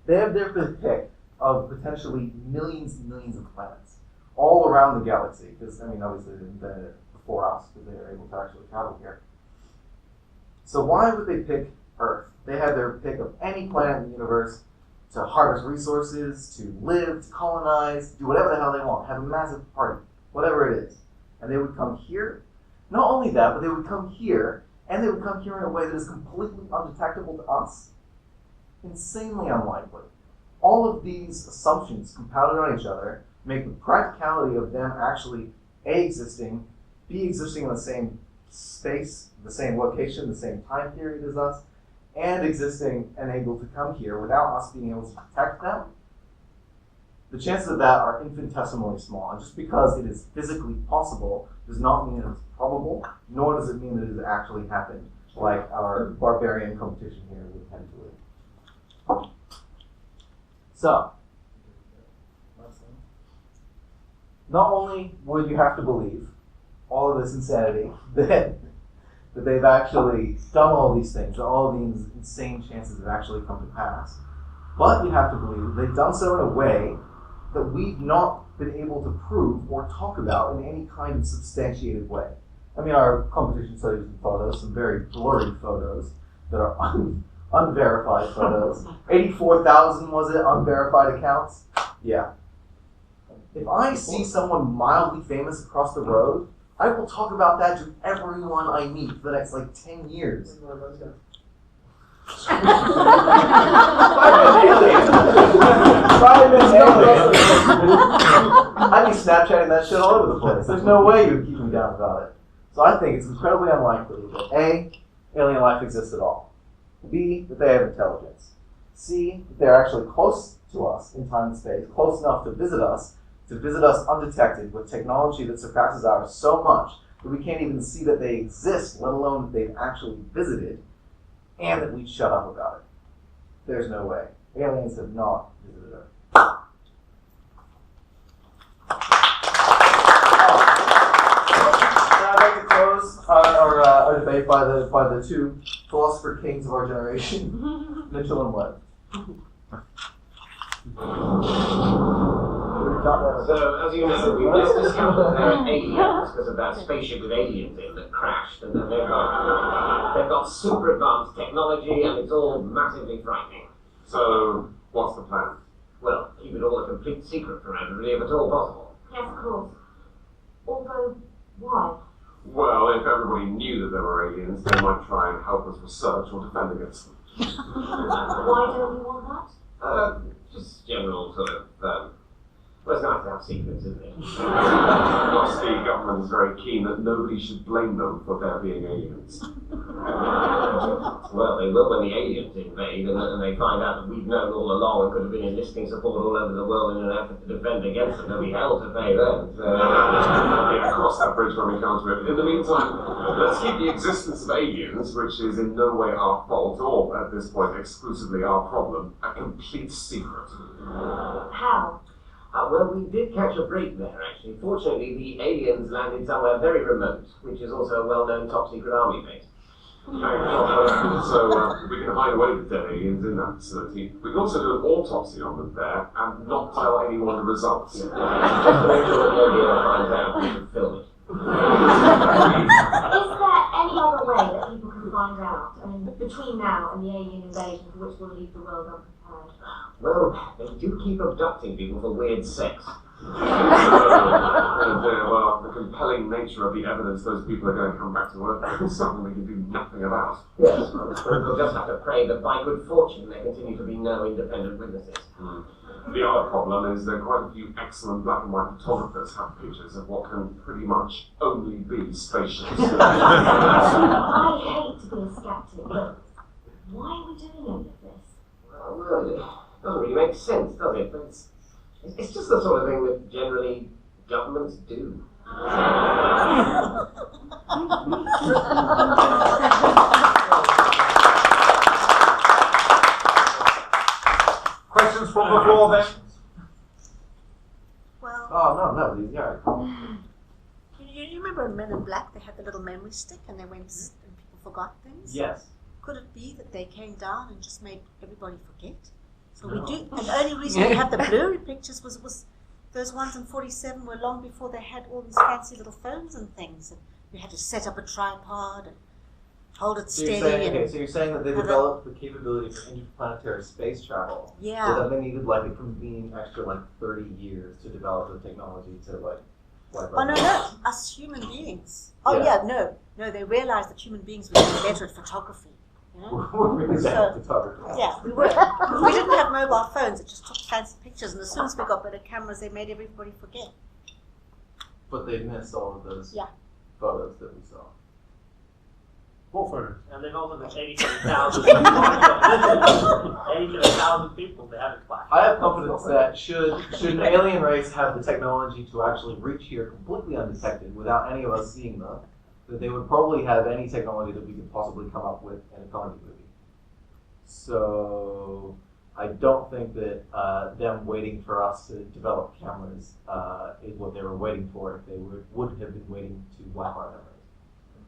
I: They have their pick of potentially millions and millions of planets all around the galaxy, because, I mean, obviously they invented it before us, because they were able to actually travel here. So why would they pick Earth? They had their pick of any planet in the universe to harvest resources, to live, to colonize, do whatever the hell they want, have a massive party, whatever it is. And they would come here. Not only that, but they would come here, and they would come here in a way that is completely undetectable to us. Insanely unlikely. All of these assumptions compounded on each other make the practicality of them actually A, existing, B, existing in the same space, the same location, the same time period as us, and existing and able to come here without us being able to detect them. The chances of that are infinitesimally small, and just because it is physically possible does not mean it is probable, nor does it mean that it has actually happened, like our barbarian competition here would tend to believe. So, not only would you have to believe all of this insanity, that they've actually done all these things, that all of these insane chances have actually come to pass, but you have to believe that they've done so in a way that we've not been able to prove or talk about in any kind of substantiated way. I mean, our competition studies and photos, some very blurry photos that are unverified photos. 84,000, was it, unverified accounts? Yeah. If I see someone mildly famous across the road, I will talk about that to everyone I meet for the next, 10 years. I'd be Snapchatting that shit all over the place. There's no way you would keep me down about it. So I think it's incredibly unlikely that A, alien life exists at all. B, that they have intelligence. C, that they're actually close to us in time and space, close enough to visit us undetected with technology that surpasses ours so much that we can't even see that they exist, let alone that they've actually visited, and that we'd shut up about it. There's no way. Aliens have not visited Earth. I'd like to close our debate by the two philosopher kings of our generation, Mitchell and Webb.
M: So, as you know, we just discovered that there are aliens because of that spaceship with aliens in that crashed, and then they've got super advanced technology, and it's all massively frightening.
D: So, what's the plan?
M: Well, keep it all a complete secret from everybody if at all possible.
N: Yes, of course. Although, why?
D: Well, if everybody knew that there were aliens, they might try and help us research or defend against them.
N: Why don't you want that?
M: Just general sort of, well, Well, it's nice to have secrets, isn't it?
D: Plus, the government is very keen that nobody should blame them for there being aliens.
M: Well, they will when the aliens invade and they find out that we've known all along and could have been enlisting support all over the world in an effort to defend against them. There'll be hell to pay them. So,
D: Yeah, cross that bridge when we come to it. In the meantime, let's keep the existence of aliens, which is in no way our fault or, at this point, exclusively our problem, a complete secret.
N: How?
M: Well, we did catch a break there, actually. Fortunately, the aliens landed somewhere very remote, which is also a well-known top-secret army base.
D: So we can hide away the dead aliens in that facility. We can also do an autopsy on them there and not tell anyone the results.
M: Just to make sure that nobody ever finds out, we can film it.
N: Is there any other way that people can find out? I mean, between now and the alien invasion, for which will leave the world unprepared?
M: Well, they do keep abducting people for weird sex.
D: Well, the compelling nature of the evidence those people are going to come back to Earth with is something we can do nothing about.
M: Yes, we'll just have to pray that by good fortune there continue to be no independent witnesses.
D: The other problem is that quite a few excellent black and white photographers have pictures of what can pretty much only be spaceships.
N: I hate to be a skeptic, but why are we doing any of this?
M: Well, it doesn't really make sense, does it? But it's just the sort of thing that generally governments do.
A: Questions from the floor then?
K: Well,
I: No, yeah.
K: you remember in Men in Black, they had the little memory stick and they went and people forgot things?
E: Yes.
K: Could it be that they came down and just made everybody forget? So we do, and the only reason we have the blurry pictures was those ones in 47 were long before they had all these fancy little phones and things. And you had to set up a tripod and hold it steady.
I: So you're saying that they developed the capability for interplanetary space travel.
K: Yeah.
I: So that they needed like a convenient extra 30 years to develop the technology to wipe out.
K: Oh no, us human beings. Oh yeah, no, they realized that human beings were getting better at photography. You know?
I: We're really bad at photography.
K: Yeah, we were. We didn't have mobile phones. It just took fancy pictures, and as soon as we got better cameras, they made everybody forget.
I: But they missed all of those
K: Yeah.
I: photos that we saw.
H: What photos?
E: And they've also got 87,000 people they haven't flashed.
I: I have confidence that should an alien race have the technology to actually reach here completely undetected without any of us seeing them, that they would probably have any technology that we could possibly come up with in a comedy movie. So I don't think that them waiting for us to develop cameras is what they were waiting for if they would have been waiting to wipe our memories.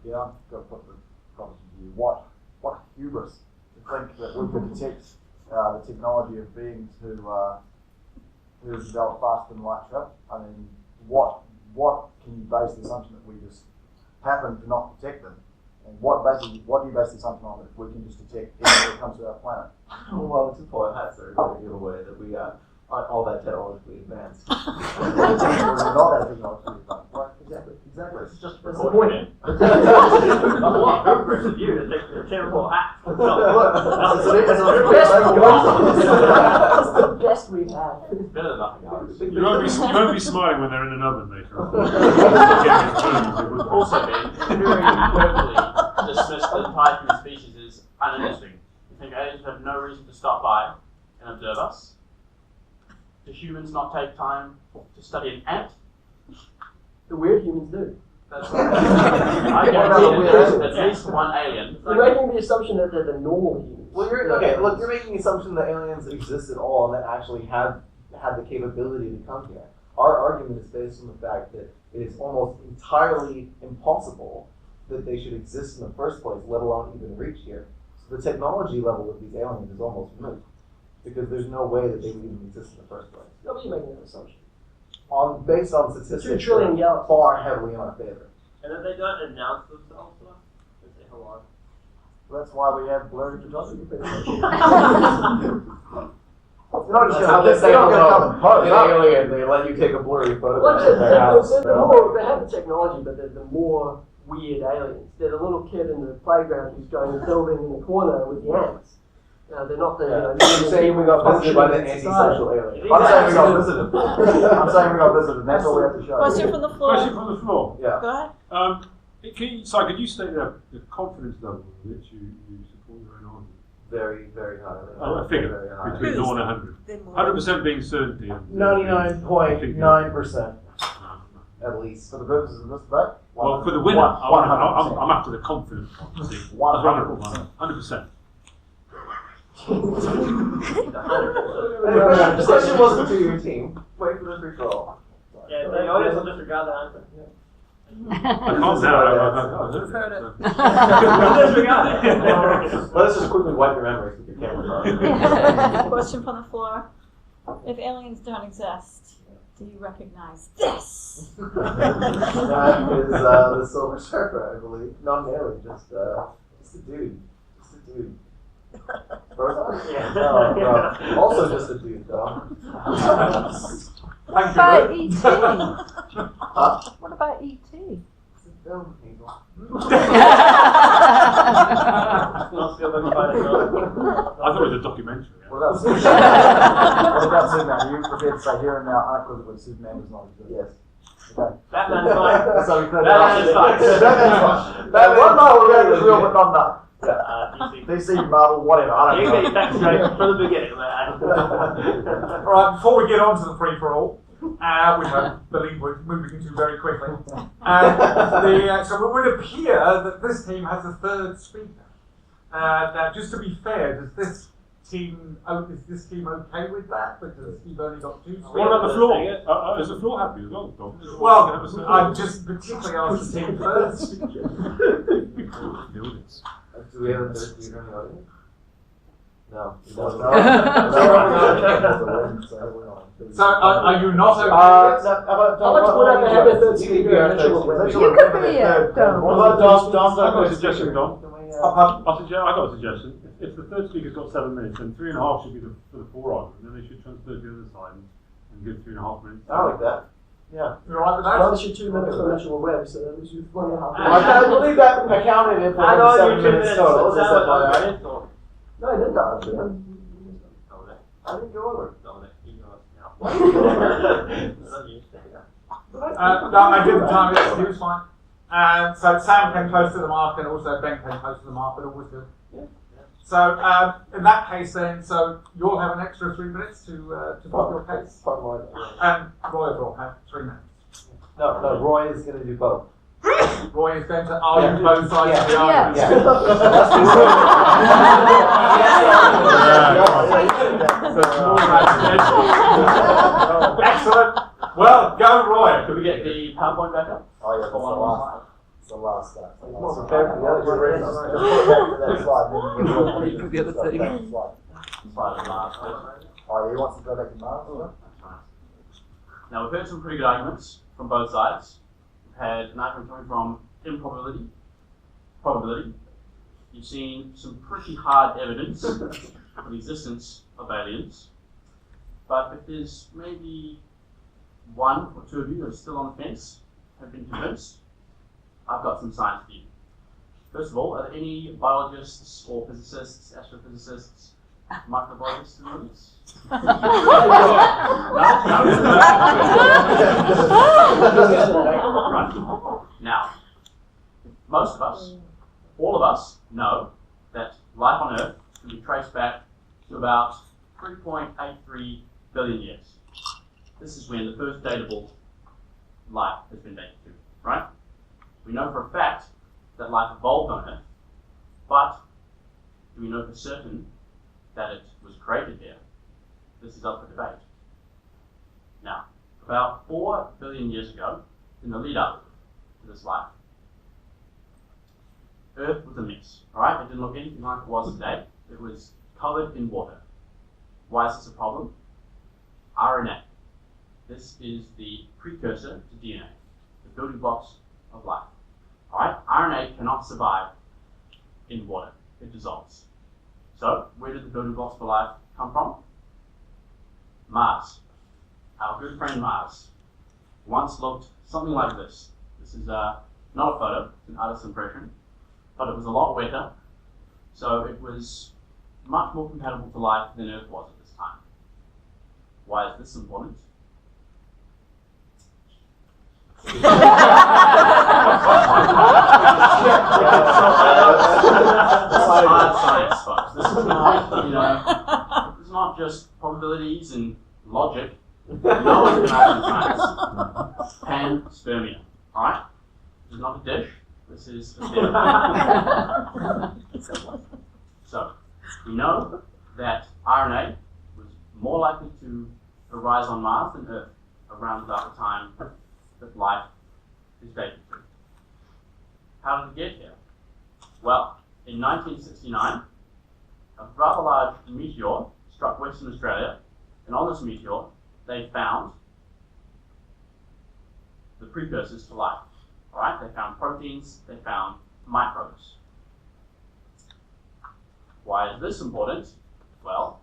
G: Yeah, I've got to put the problem to you. What hubris to think that we could detect the technology of beings who develop faster than light travel. I mean, what can you base the assumption that we just happen to not detect them? And what do you base the assumption on that we can just detect anything that comes to our planet?
I: Well, it's a point that's a give away that we aren't all that technologically advanced.
G: We're not that technologically advanced. Right? Exactly.
E: It's just
F: That's the
E: recording.
F: point.
E: A lot of progress of you to take the terrible hat.
F: That's the best we've had.
C: It's better than nothing else.
H: You won't be smiling when they're in an oven later on.
C: Also, very hyperbole dismiss the entire human species as uninteresting. You think aliens have no reason to stop by and observe us? Do humans not take time to study an ant?
F: The weird humans do.
C: That's right. I guarantee there's at least one alien.
F: You're making the assumption that they're the normal humans.
I: Well, you're making the assumption that aliens exist at all and that actually have had the capability to come here. Our argument is based on the fact that it is almost entirely impossible that they should exist in the first place, let alone even reach here. So the technology level of these aliens is almost moot, because there's no way that they would even exist in the first place.
F: Nobody's making that assumption.
I: Based on statistics,
F: 2 trillion gallons.
I: far heavily in our favor.
E: And if they don't announce themselves to us, they say hello.
G: That's why we have blurry photography.
I: It's not just how they say hello. An alien, they let you take a blurry photograph of their house.
F: They have the technology, but they're the more weird aliens. They're the little kid in the playground who's going and building in the corner with the ants. They're not the.
I: You're saying we got visited by the antisocial alien. I'm saying we got visited. I'm saying we got visited. That's all we have to show.
B: Question from the floor.
H: Question from the floor.
I: Yeah.
B: Go ahead.
H: Could you state the confidence level with which you support your own argument?
I: Very, very high.
H: A figure
I: Very high.
H: between 0 and 100. 100% being certainty. And
I: 99.9% at least for the purposes of this debate.
H: Well, for the winner, I'm after the confidence.
I: 100%.
H: 100%.
I: The question wasn't to your team. Wait for the free for all.
E: Yeah, the audience will disregard the answer.
H: I can't now.
I: Let's just quickly wipe your memories with your camera.
B: Question from the floor. If aliens don't exist, do you recognize this?
I: That is the Silver Surfer, I believe. Not an alien, just a dude. Just a dude. Yeah. No, bro. Also just a dude, though.
B: What about E.T.? What about E.T.?
I: It's a film, people.
H: I thought it was a documentary.
G: What about Superman? What about Superman? Are you prepared to say here and now unequivocally Superman does not exist?
I: Yes.
G: Okay.
E: Batman's fine.
G: So we cleared
E: Batman's fine.
G: Batman's fine. Batman, we're going to real, but not none.
E: DC.
G: DC, Marvel, whatever. I don't
E: You
G: know.
E: get back straight from the beginning.
A: Alright, before we get on to the free-for-all, which I believe we're moving into very quickly, so it would appear that this team has a third speaker. Now, just to be fair, is this team okay with that? Because you've only got 2 speakers.
H: What about the floor? Is the floor happy as well, Dom?
A: Well, I just particularly asked the team first.
I: Do we have a third speaker in the audience? No.
A: So, are you not okay with this?
F: How much would I have a third speaker?
G: You could be a
H: What about Dom's? I've got a suggestion, Dom.
A: I
H: I got a suggestion. If the third speaker's got 7 minutes, then 3.5 should be for the floor argument. Then they should transfer to the other side and give 3.5 minutes.
I: I like that. Yeah.
A: You're right with that?
F: Well, it's your 2 minutes for Mitchell Webb, so that leaves you 1.5.
I: I believe that accounted if
E: I know
I: 7
E: you're 2
I: minutes
E: minutes.
I: total. Is that
E: Sounds
I: by
E: like
I: right?
F: No, I didn't know.
I: I didn't go over.
A: No, I didn't time it. He was fine. So Sam came close to the mark, and also Ben came close to the mark, but all was good. So in that case, then, so you'll have an extra 3 minutes to put your case, and Roy will have 3 minutes.
I: No, Roy is going to do both.
A: Roy is going to argue both sides of the argument. Excellent. Well, go Roy.
C: Could we get the PowerPoint back up?
G: Oh yeah, that's the last. It's the last step.
I: More prepared for the other generation.
G: Just put it back to that slide. Then you can
O: The other thing.
G: Oh, yeah, he wants to go back to Mars?
C: Now, we've heard some pretty good arguments from both sides. We've had an argument coming from improbability, probability. You've seen some pretty hard evidence of the existence of aliens. But if there's maybe 1 or 2 of you who are still on the fence, have been convinced, I've got some science for you. First of all, are there any biologists or physicists, astrophysicists, microbiologists in the audience? Right. Now, most of us, all of us, know that life on Earth can be traced back to about 3.83 billion years. This is when the first datable life has been dated to, right? We know for a fact that life evolved on Earth, but do we know for certain that it was created here? This is up for debate. Now, about 4 billion years ago, in the lead up to this life, Earth was a mess, alright? It didn't look anything like it was today. It was covered in water. Why is this a problem? RNA. This is the precursor to DNA, the building blocks of life. Alright? RNA cannot survive in water. It dissolves. So, where did the building blocks for life come from? Mars. Our good friend Mars once looked something like this. This is not a photo, it's an artist's impression, but it was a lot wetter, so it was much more compatible to life than Earth was at this time. Why is this important? Hard science, folks. This is not, this is not just probabilities and logic. No one can argue science. Panspermia. Alright? This is not a dish. This is a theory. So, we know that RNA was more likely to arise on Mars than Earth around about the time that life is dated to. How did it get here? Well, in 1969, a rather large meteor struck Western Australia, and on this meteor, they found the precursors to life. All right, they found proteins, they found microbes. Why is this important? Well,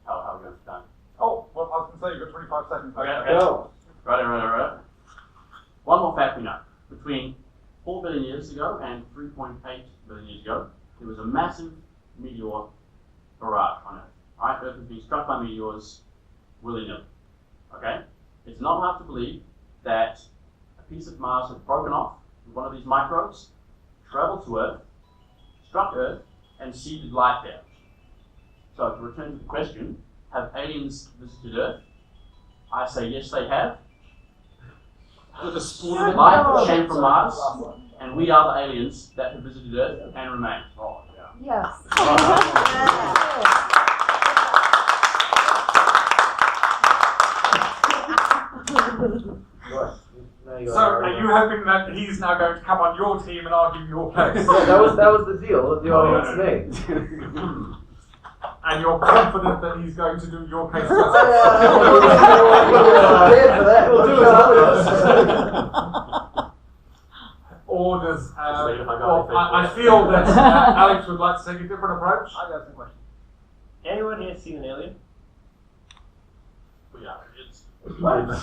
C: how are we going to done?
A: Oh, well, I was going to say you've got 25 seconds.
C: Okay.
A: Go.
C: Right. One more fact we know. Between 4 billion years ago and 3.8 billion years ago, there was a massive meteor barrage on Earth. All right, Earth was being struck by meteors willy-nilly. Okay? It's not hard to believe that a piece of Mars had broken off with one of these microbes, traveled to Earth, struck Earth, and seeded life there. So to return to the question, have aliens visited Earth? I say yes, they have. Life came from Mars, and we are the aliens that have visited Earth and remain. Oh, yeah.
A: So, are you hoping that he's now going to come on your team and argue your case?
O: Yeah, that was the deal that the audience made.
A: And you're confident that he's going to do your case justice? Or does I feel that Alex would like to take a different approach?
E: I got some questions. Anyone here seen an alien?
C: We are idiots.
E: Really?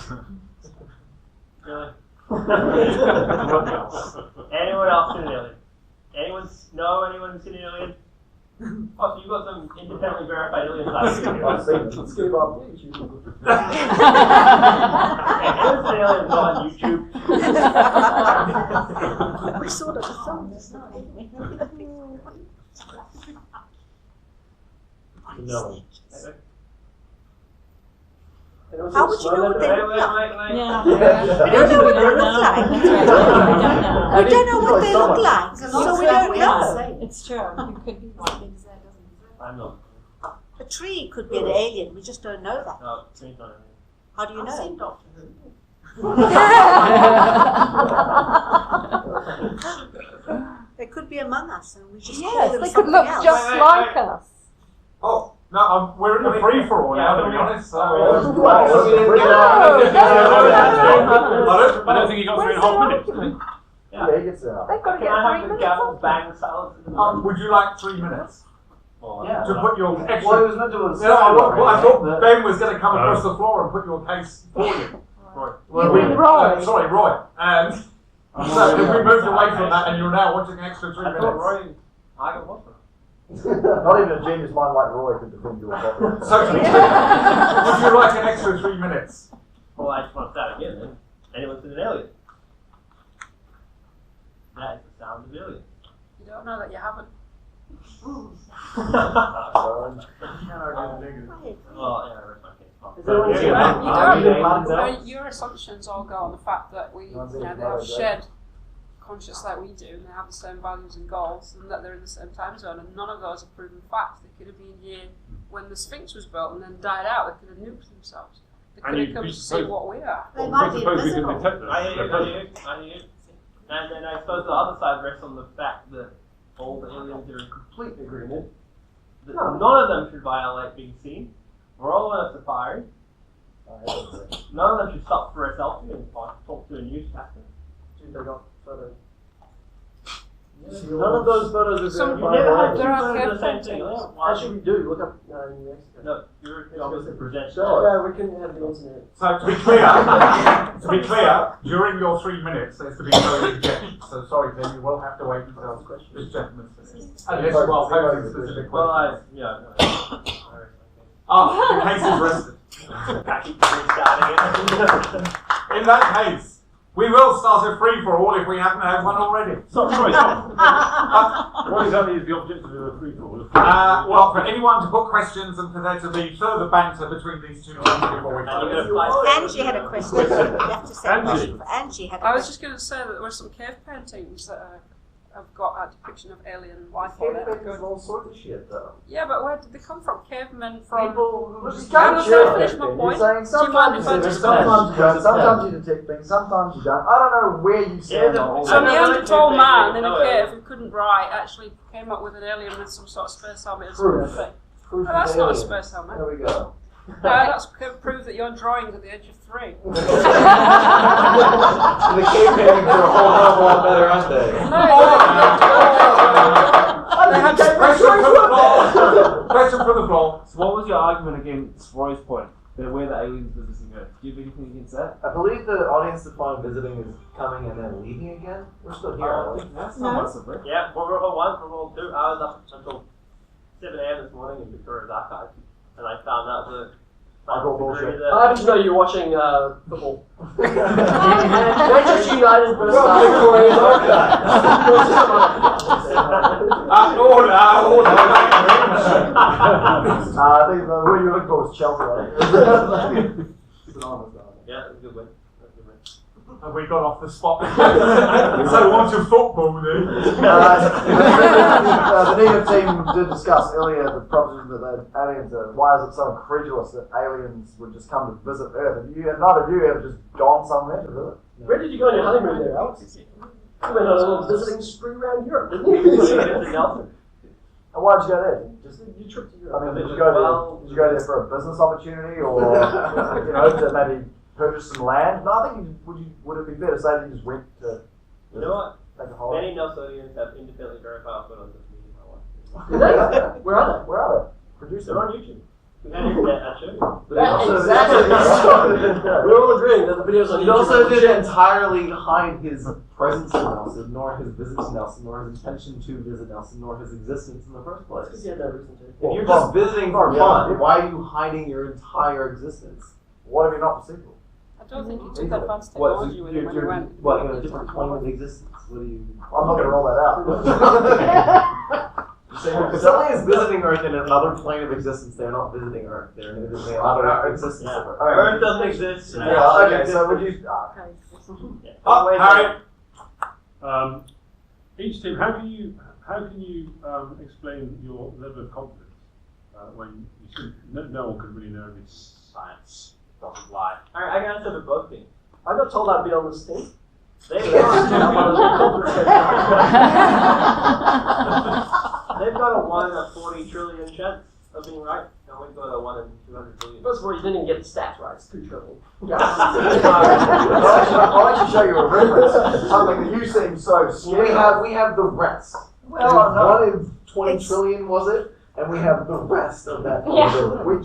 E: Anyone else seen an alien? Anyone who's seen an alien? Oh, so you got some independently verified alien sites here.
F: Let's give up YouTube.
E: Anyone seen an alien on YouTube?
K: We sort of assumed it's not.
E: No.
K: How would you know what they look like?
B: Yeah.
K: We don't know what they look like. We don't know what they look like, so we don't know.
B: It's true. It could be one.
E: I'm not.
K: A tree could be an alien. We just don't know that.
E: No, tree's not an alien.
K: How do you know?
N: I've seen Doctor Who.
K: They could be among us, and we just call
P: Yes,
K: them
P: they could
K: something
P: look
K: else.
P: just like us.
A: Oh, no, we're in a free-for-all now, to be honest. So.
H: I don't think he got 3.5 minutes, did he?
F: Yeah, he gets out.
P: They've got to
E: Can I have
P: get 3
E: the
P: minutes.
E: gavel bang silence in the middle?
A: Would you like 3 minutes?
E: Yeah.
A: To put your extra...
O: Well, he was meant to have
A: I thought Ben was going to come across the floor and put your case for you.
P: Roy.
A: Sorry, Roy. And so we moved away from that and you're now watching an extra 3 minutes.
E: I got one.
F: Not even a genius mind like Roy could defend you on
A: So, would you like an extra 3 minutes?
E: Well, I just want to start again then. Anyone seen an alien? That is the sound of alien.
P: You don't know that you haven't.
E: Well, yeah, I read my case.
P: You don't. Your assumptions all go on the fact that they have shared conscious like we do, and they have the same values and goals, and that they're in the same time zone, and none of those are proven facts. They could have been here when the Sphinx was built and then died out. They could have nuked themselves. They could have come to see what we are.
K: They might be
H: suppose we can
K: invisible.
H: detect them.
E: I hear you. And then I suppose the other side rests on the fact that all the aliens are in complete agreement that none of them should violate being seen. We're all on a safari. None of them should stop for a selfie and talk to a newscaster.
F: They got photos. None of those photos are
P: Some-
F: verified.
P: there are
E: Photos
P: cave
E: of the same thing.
P: paintings.
F: Actually, we do. Look up New Mexico.
E: No, you're obviously present.
F: Yeah, we can have the internet.
A: So to be clear, during your 3 minutes, there's to be no interjection. So sorry, Tim, you will have to wait until this gentleman finishes. Unless you are posing specific
E: Well,
A: questions.
E: no.
A: The case is rested.
E: I keep restarting it.
A: In that case, we will start a free for all if we haven't had one already.
H: Sorry. What exactly is the objective of a free for all?
A: Well, for anyone to put questions and for there to be further banter between these two gentlemen before we close.
K: Angie had a question. You have to say
H: Angie.
K: Angie had a
P: I was
K: question.
P: just going to say that there were some cave paintings that have got a depiction of alien life on
I: Cave
P: it.
I: paintings of all sorts of shit, though.
P: Yeah, but where did they come from? Cavemen from...
G: People who just
P: I was
G: can't
P: going to finish my
G: You're
P: point.
G: saying
P: Do you mind
G: sometimes
P: if I
G: you
P: just
G: sometimes
P: finish?
G: you don't, sometimes you detect things, sometimes you don't. I don't know where you stand on all
P: So
G: that.
P: Neanderthal man in a
E: No,
P: cave who couldn't write actually came up with an alien with some sort of space helmet.
G: Proof.
P: Thing.
G: Proof
P: Oh, that's
G: of
P: not a
G: aliens.
P: space helmet.
G: There we go.
P: That's proof that your drawing's at the age of 3.
I: The cave paintings are a whole hell of a lot better, aren't they?
P: They had
A: Question from the floor. Question from the floor.
O: So what was your argument against Roy's point? That where the aliens visiting Earth? Do you have anything against that?
I: I believe the audience defined visiting is coming and then leaving again. We're still here, aren't we?
O: That's
K: No.
O: not much of it.
E: Yeah, World War 1, World War 2. I was up until 7 a.m. this morning in Victoria's archive, and I found out that
G: I call bullshit.
F: I happen to know you're watching football. Manchester United versus
G: Victoria's I think the word you were looking for was Chelsea.
E: Yeah, it was a good win.
A: And we got off the spot. So what's your football then?
G: The native team did discuss earlier the proposition that the aliens are, why is it so incredulous that aliens would just come to visit Earth? Have you, none of you ever just gone somewhere to visit?
F: Where did you go on your honeymoon there, Alex? You went on a little visiting spree around Europe, didn't you?
G: And why did you go there? Just
F: You tripped to
G: I
F: Europe.
G: mean, did you go there? Did you go there for a business opportunity, or to maybe purchase some land? No, I think would it be fair to say that you just went to
E: You know what?
G: take a holiday?
E: Many Nelsonians have independently verified photos of me in my life.
F: Did they? Where are they?
G: Where are they? Produce
E: They're
G: them.
E: on YouTube. We had internet, I'll show you.
F: Exactly. We're all agreeing that the videos on
I: He
F: YouTube
I: also
F: are
I: didn't entirely hide his presence to Nelson, nor his visit to Nelson, nor his intention to visit Nelson, nor his existence in the first place.
F: because he had no reason to.
I: If you're just visiting for
G: Yeah.
I: fun, why are you hiding your entire existence?
G: What have you not perceived?
P: I don't think you took advanced
I: What,
P: technology with him when you went.
I: what, in a different plane of existence? What do you...
G: I'm not going to roll that out.
I: If somebody is visiting Earth in another plane of existence, they're not visiting Earth. They're visiting another existence of Earth.
E: Earth doesn't exist.
G: Yeah, okay, so would you...
A: Harry.
H: Each team, how can you explain your level of confidence when you think no one can really know this?
C: Science doesn't lie.
E: Alright, I can answer for both teams.
F: I got told I'd be on this team.
E: They've got a 1 in a 40 trillion chance of being right. And we've got a 1 in 200 billion.
F: First of all, you didn't even get the stats right. It's 2 trillion.
G: I'll actually show you a reference. Something that you seem so scared.
I: We have the rest.
G: Well, no.
I: 1 in 20 trillion, was it? And we have the rest of that.
G: We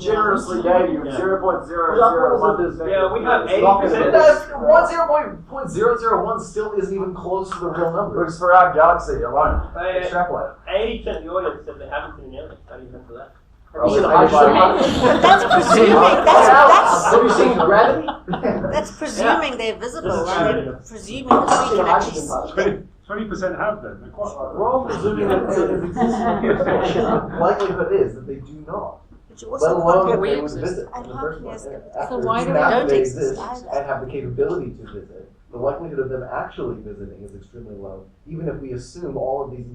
G: generously gave you 0.001.
E: Yeah, we have 80%.
I: That's 0.001 still isn't even close to the real number.
G: Looks for our galaxy alone. Extrapolate.
E: 80% of the audience said they haven't seen an alien. How do you answer that?
F: Have you seen hydrogen?
K: But that's presuming
F: Have you seen gravity?
K: that's presuming they're visible, and they're presuming that we can actually see.
H: 20% have them. They're quite right.
I: We're all presuming that aliens exist. The likelihood is that they do not.
K: But you
I: Let
K: also
I: alone
K: can't
I: they
K: get
I: would visit
K: And
I: in the
K: how
I: first
K: can you
I: place.
K: ask-
I: After
K: so why do
I: even
K: they
I: after
K: don't
I: they
K: exist
I: exist
K: either?
I: and have the capability to visit, the likelihood of them actually visiting is extremely low, even if we assume all of these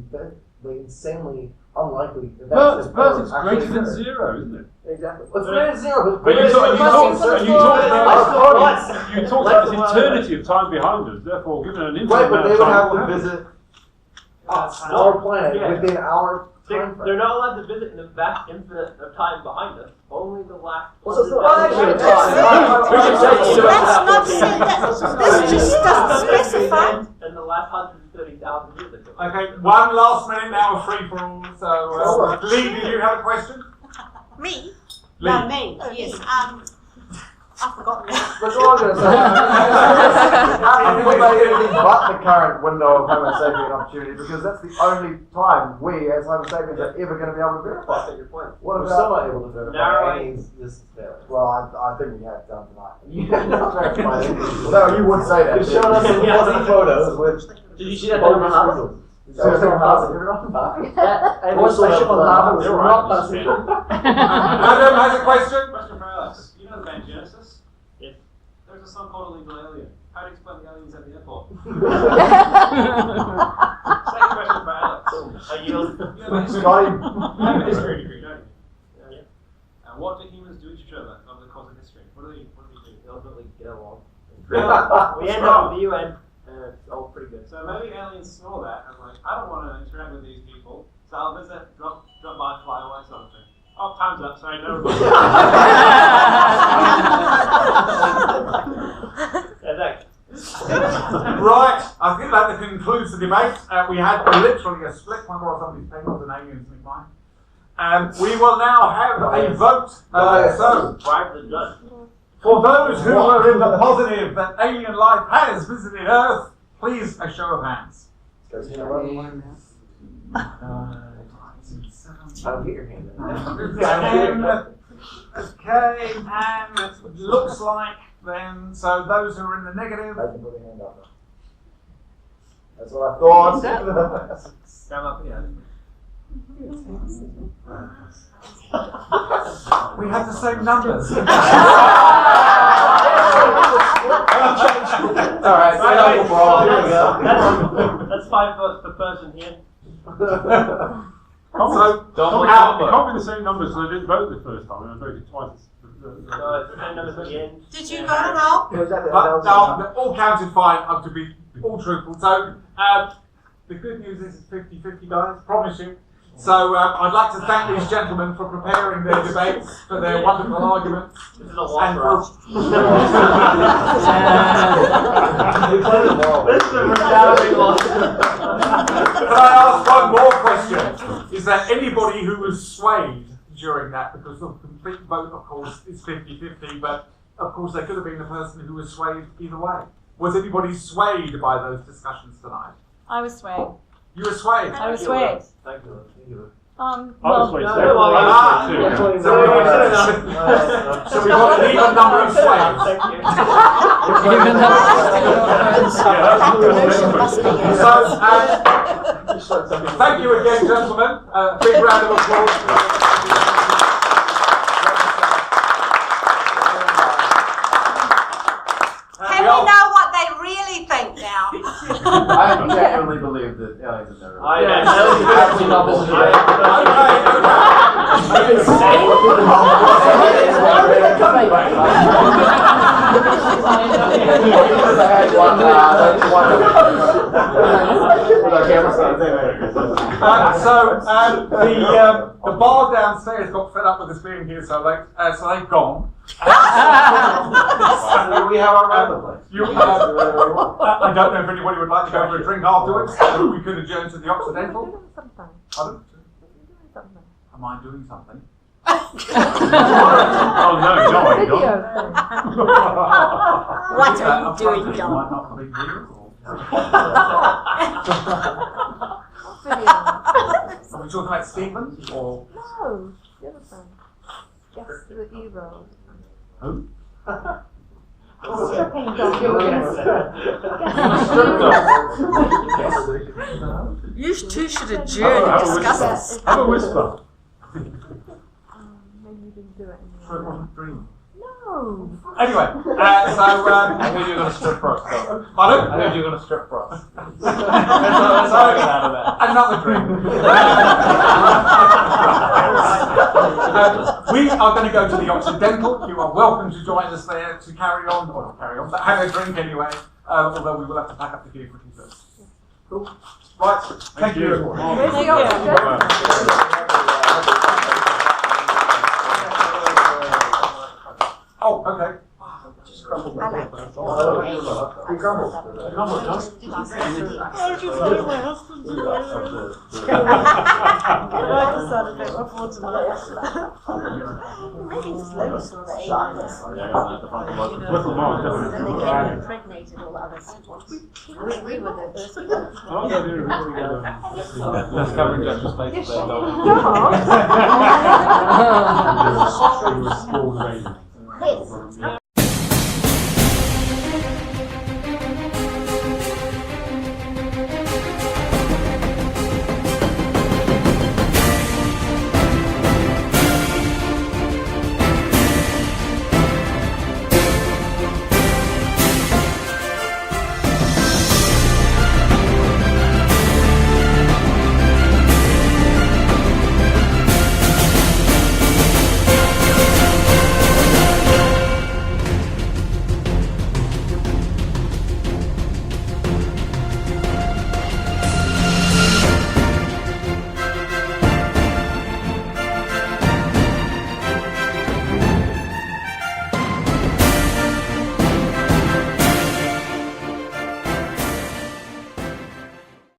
I: insanely unlikely events.
H: But it's greater than 0, isn't it?
F: Exactly.
I: Well, it's greater than 0,
H: But you talk about this
I: Right,
H: eternity of time behind us, therefore given an infinite
I: but
H: amount
I: they
H: of
I: would
H: time,
I: have
H: what
I: to
H: happens?
I: visit our planet within our time frame.
E: They're not allowed to visit in the vast infinite of time behind us. Only the last.
F: Well, so it's not
E: Well,
F: actually
K: That's not saying that. This just doesn't specify.
E: And the last 130,000 years ago.
A: Okay, one last minute now, free for all. So, Lee, did you have a question?
K: Me?
A: Lee.
K: No, me. Yes. I've forgotten.
G: That's all I'm going to say. I think we made anything but the current window of Homo sapien opportunity because that's the only time we as Homo sapiens are ever going to be able to verify.
E: That's your point.
G: What
I: We're
G: about
I: still not able to verify
E: narrowing
I: this failure.
G: Well, I think we have done tonight.
I: You have not verified it.
G: No, you would say that.
I: You've shown us some fuzzy photos with.
E: Did you see that over Harvard?
I: One spaceship on Harvard was not passing.
A: Adam has a question.
C: Question for Alex. You know the band Genesis?
E: Yes.
C: There's a song called Illegal Alien. How do you explain the aliens at the airport? Second question for Alex. You have a history,
G: Got him.
C: you have a history degree, don't you?
E: Yeah.
C: And what do humans do to each other over the course of history? What do they do?
E: Ultimately get along. We end up with the UN, and it's all pretty good.
C: So maybe aliens saw that and like, I don't want to interact with these people, so I'll visit, drop by, fly away, sort of thing. Oh, time's up. Sorry, no.
A: Right, I think that concludes the debate. We had literally a split. One more of somebody's paying off an aliens in mine. We will now have a vote. So,
E: Bribe the judge.
A: for those who are in the positive that alien life has visited Earth, please a show of hands.
I: I don't get your hand in
A: Okay, and it looks like then, so those who are in the negative.
G: I can put a hand up. That's what I thought.
E: Stand up again.
A: We have the same numbers.
G: Alright,
E: here we go. That's 5 votes per person here.
H: It can't be the same numbers, so I didn't vote the first time, and I voted twice.
E: No, it's 10 numbers at the end.
K: Did you vote it out?
A: All counted fine, up to be all truthful. So, the good news is it's 50-50, guys, promise you. So, I'd like to thank these gentlemen for preparing their debates, for their wonderful arguments.
E: This is a loss for us. This is a resounding loss.
A: Can I ask one more question? Is there anybody who was swayed during that? Because the complete vote, of course, is 50-50, but of course there could have been a person who was swayed either way. Was anybody swayed by those discussions tonight?
B: I was swayed.
A: You were swayed?
B: I was swayed.
E: Thank you.
B: Well,
A: so we got an even number of sways. So, thank you again, gentlemen. Big round of applause.
K: Can we know what they really think now?
G: I genuinely believe that aliens are
E: I
A: the bar downstairs got fed up with us being here so late, so they've gone.
I: We have our round of place.
A: I don't know if anybody would like to go for a drink afterwards. We could adjourn to the Occidental. Pardon? Am I doing something?
H: Oh no,
K: What are you doing, John?
A: Might not be real. Are we talking about Stephen? Or
Q: No, the other friend. Yes, the hero.
A: who?
Q: Stripping
K: You two should adjourn and discuss this.
H: Have a whisper.
Q: Maybe you didn't do it anyway.
A: So it wasn't dream.
Q: No.
A: Anyway,
I: I knew you were going to strip for us, though.
A: Pardon?
I: I knew you were going to strip for us.
A: Another dream. We are going to go to the Occidental. You are welcome to join us there to carry on, or not carry on, but have a drink anyway, although we will have to pack up the gear quickly first. Cool. Right, thank you. Oh, okay.
F: Just crumbled.
K: I like that.
F: It crumbled.
K: How did you find my husband? I decided that unfortunately. Maybe it's loads of the aliens. Then they came and impregnated all the others. We were the Earth people.
O: Let's cover Judge's face
K: Yes,
O: there, dog.
K: Yes.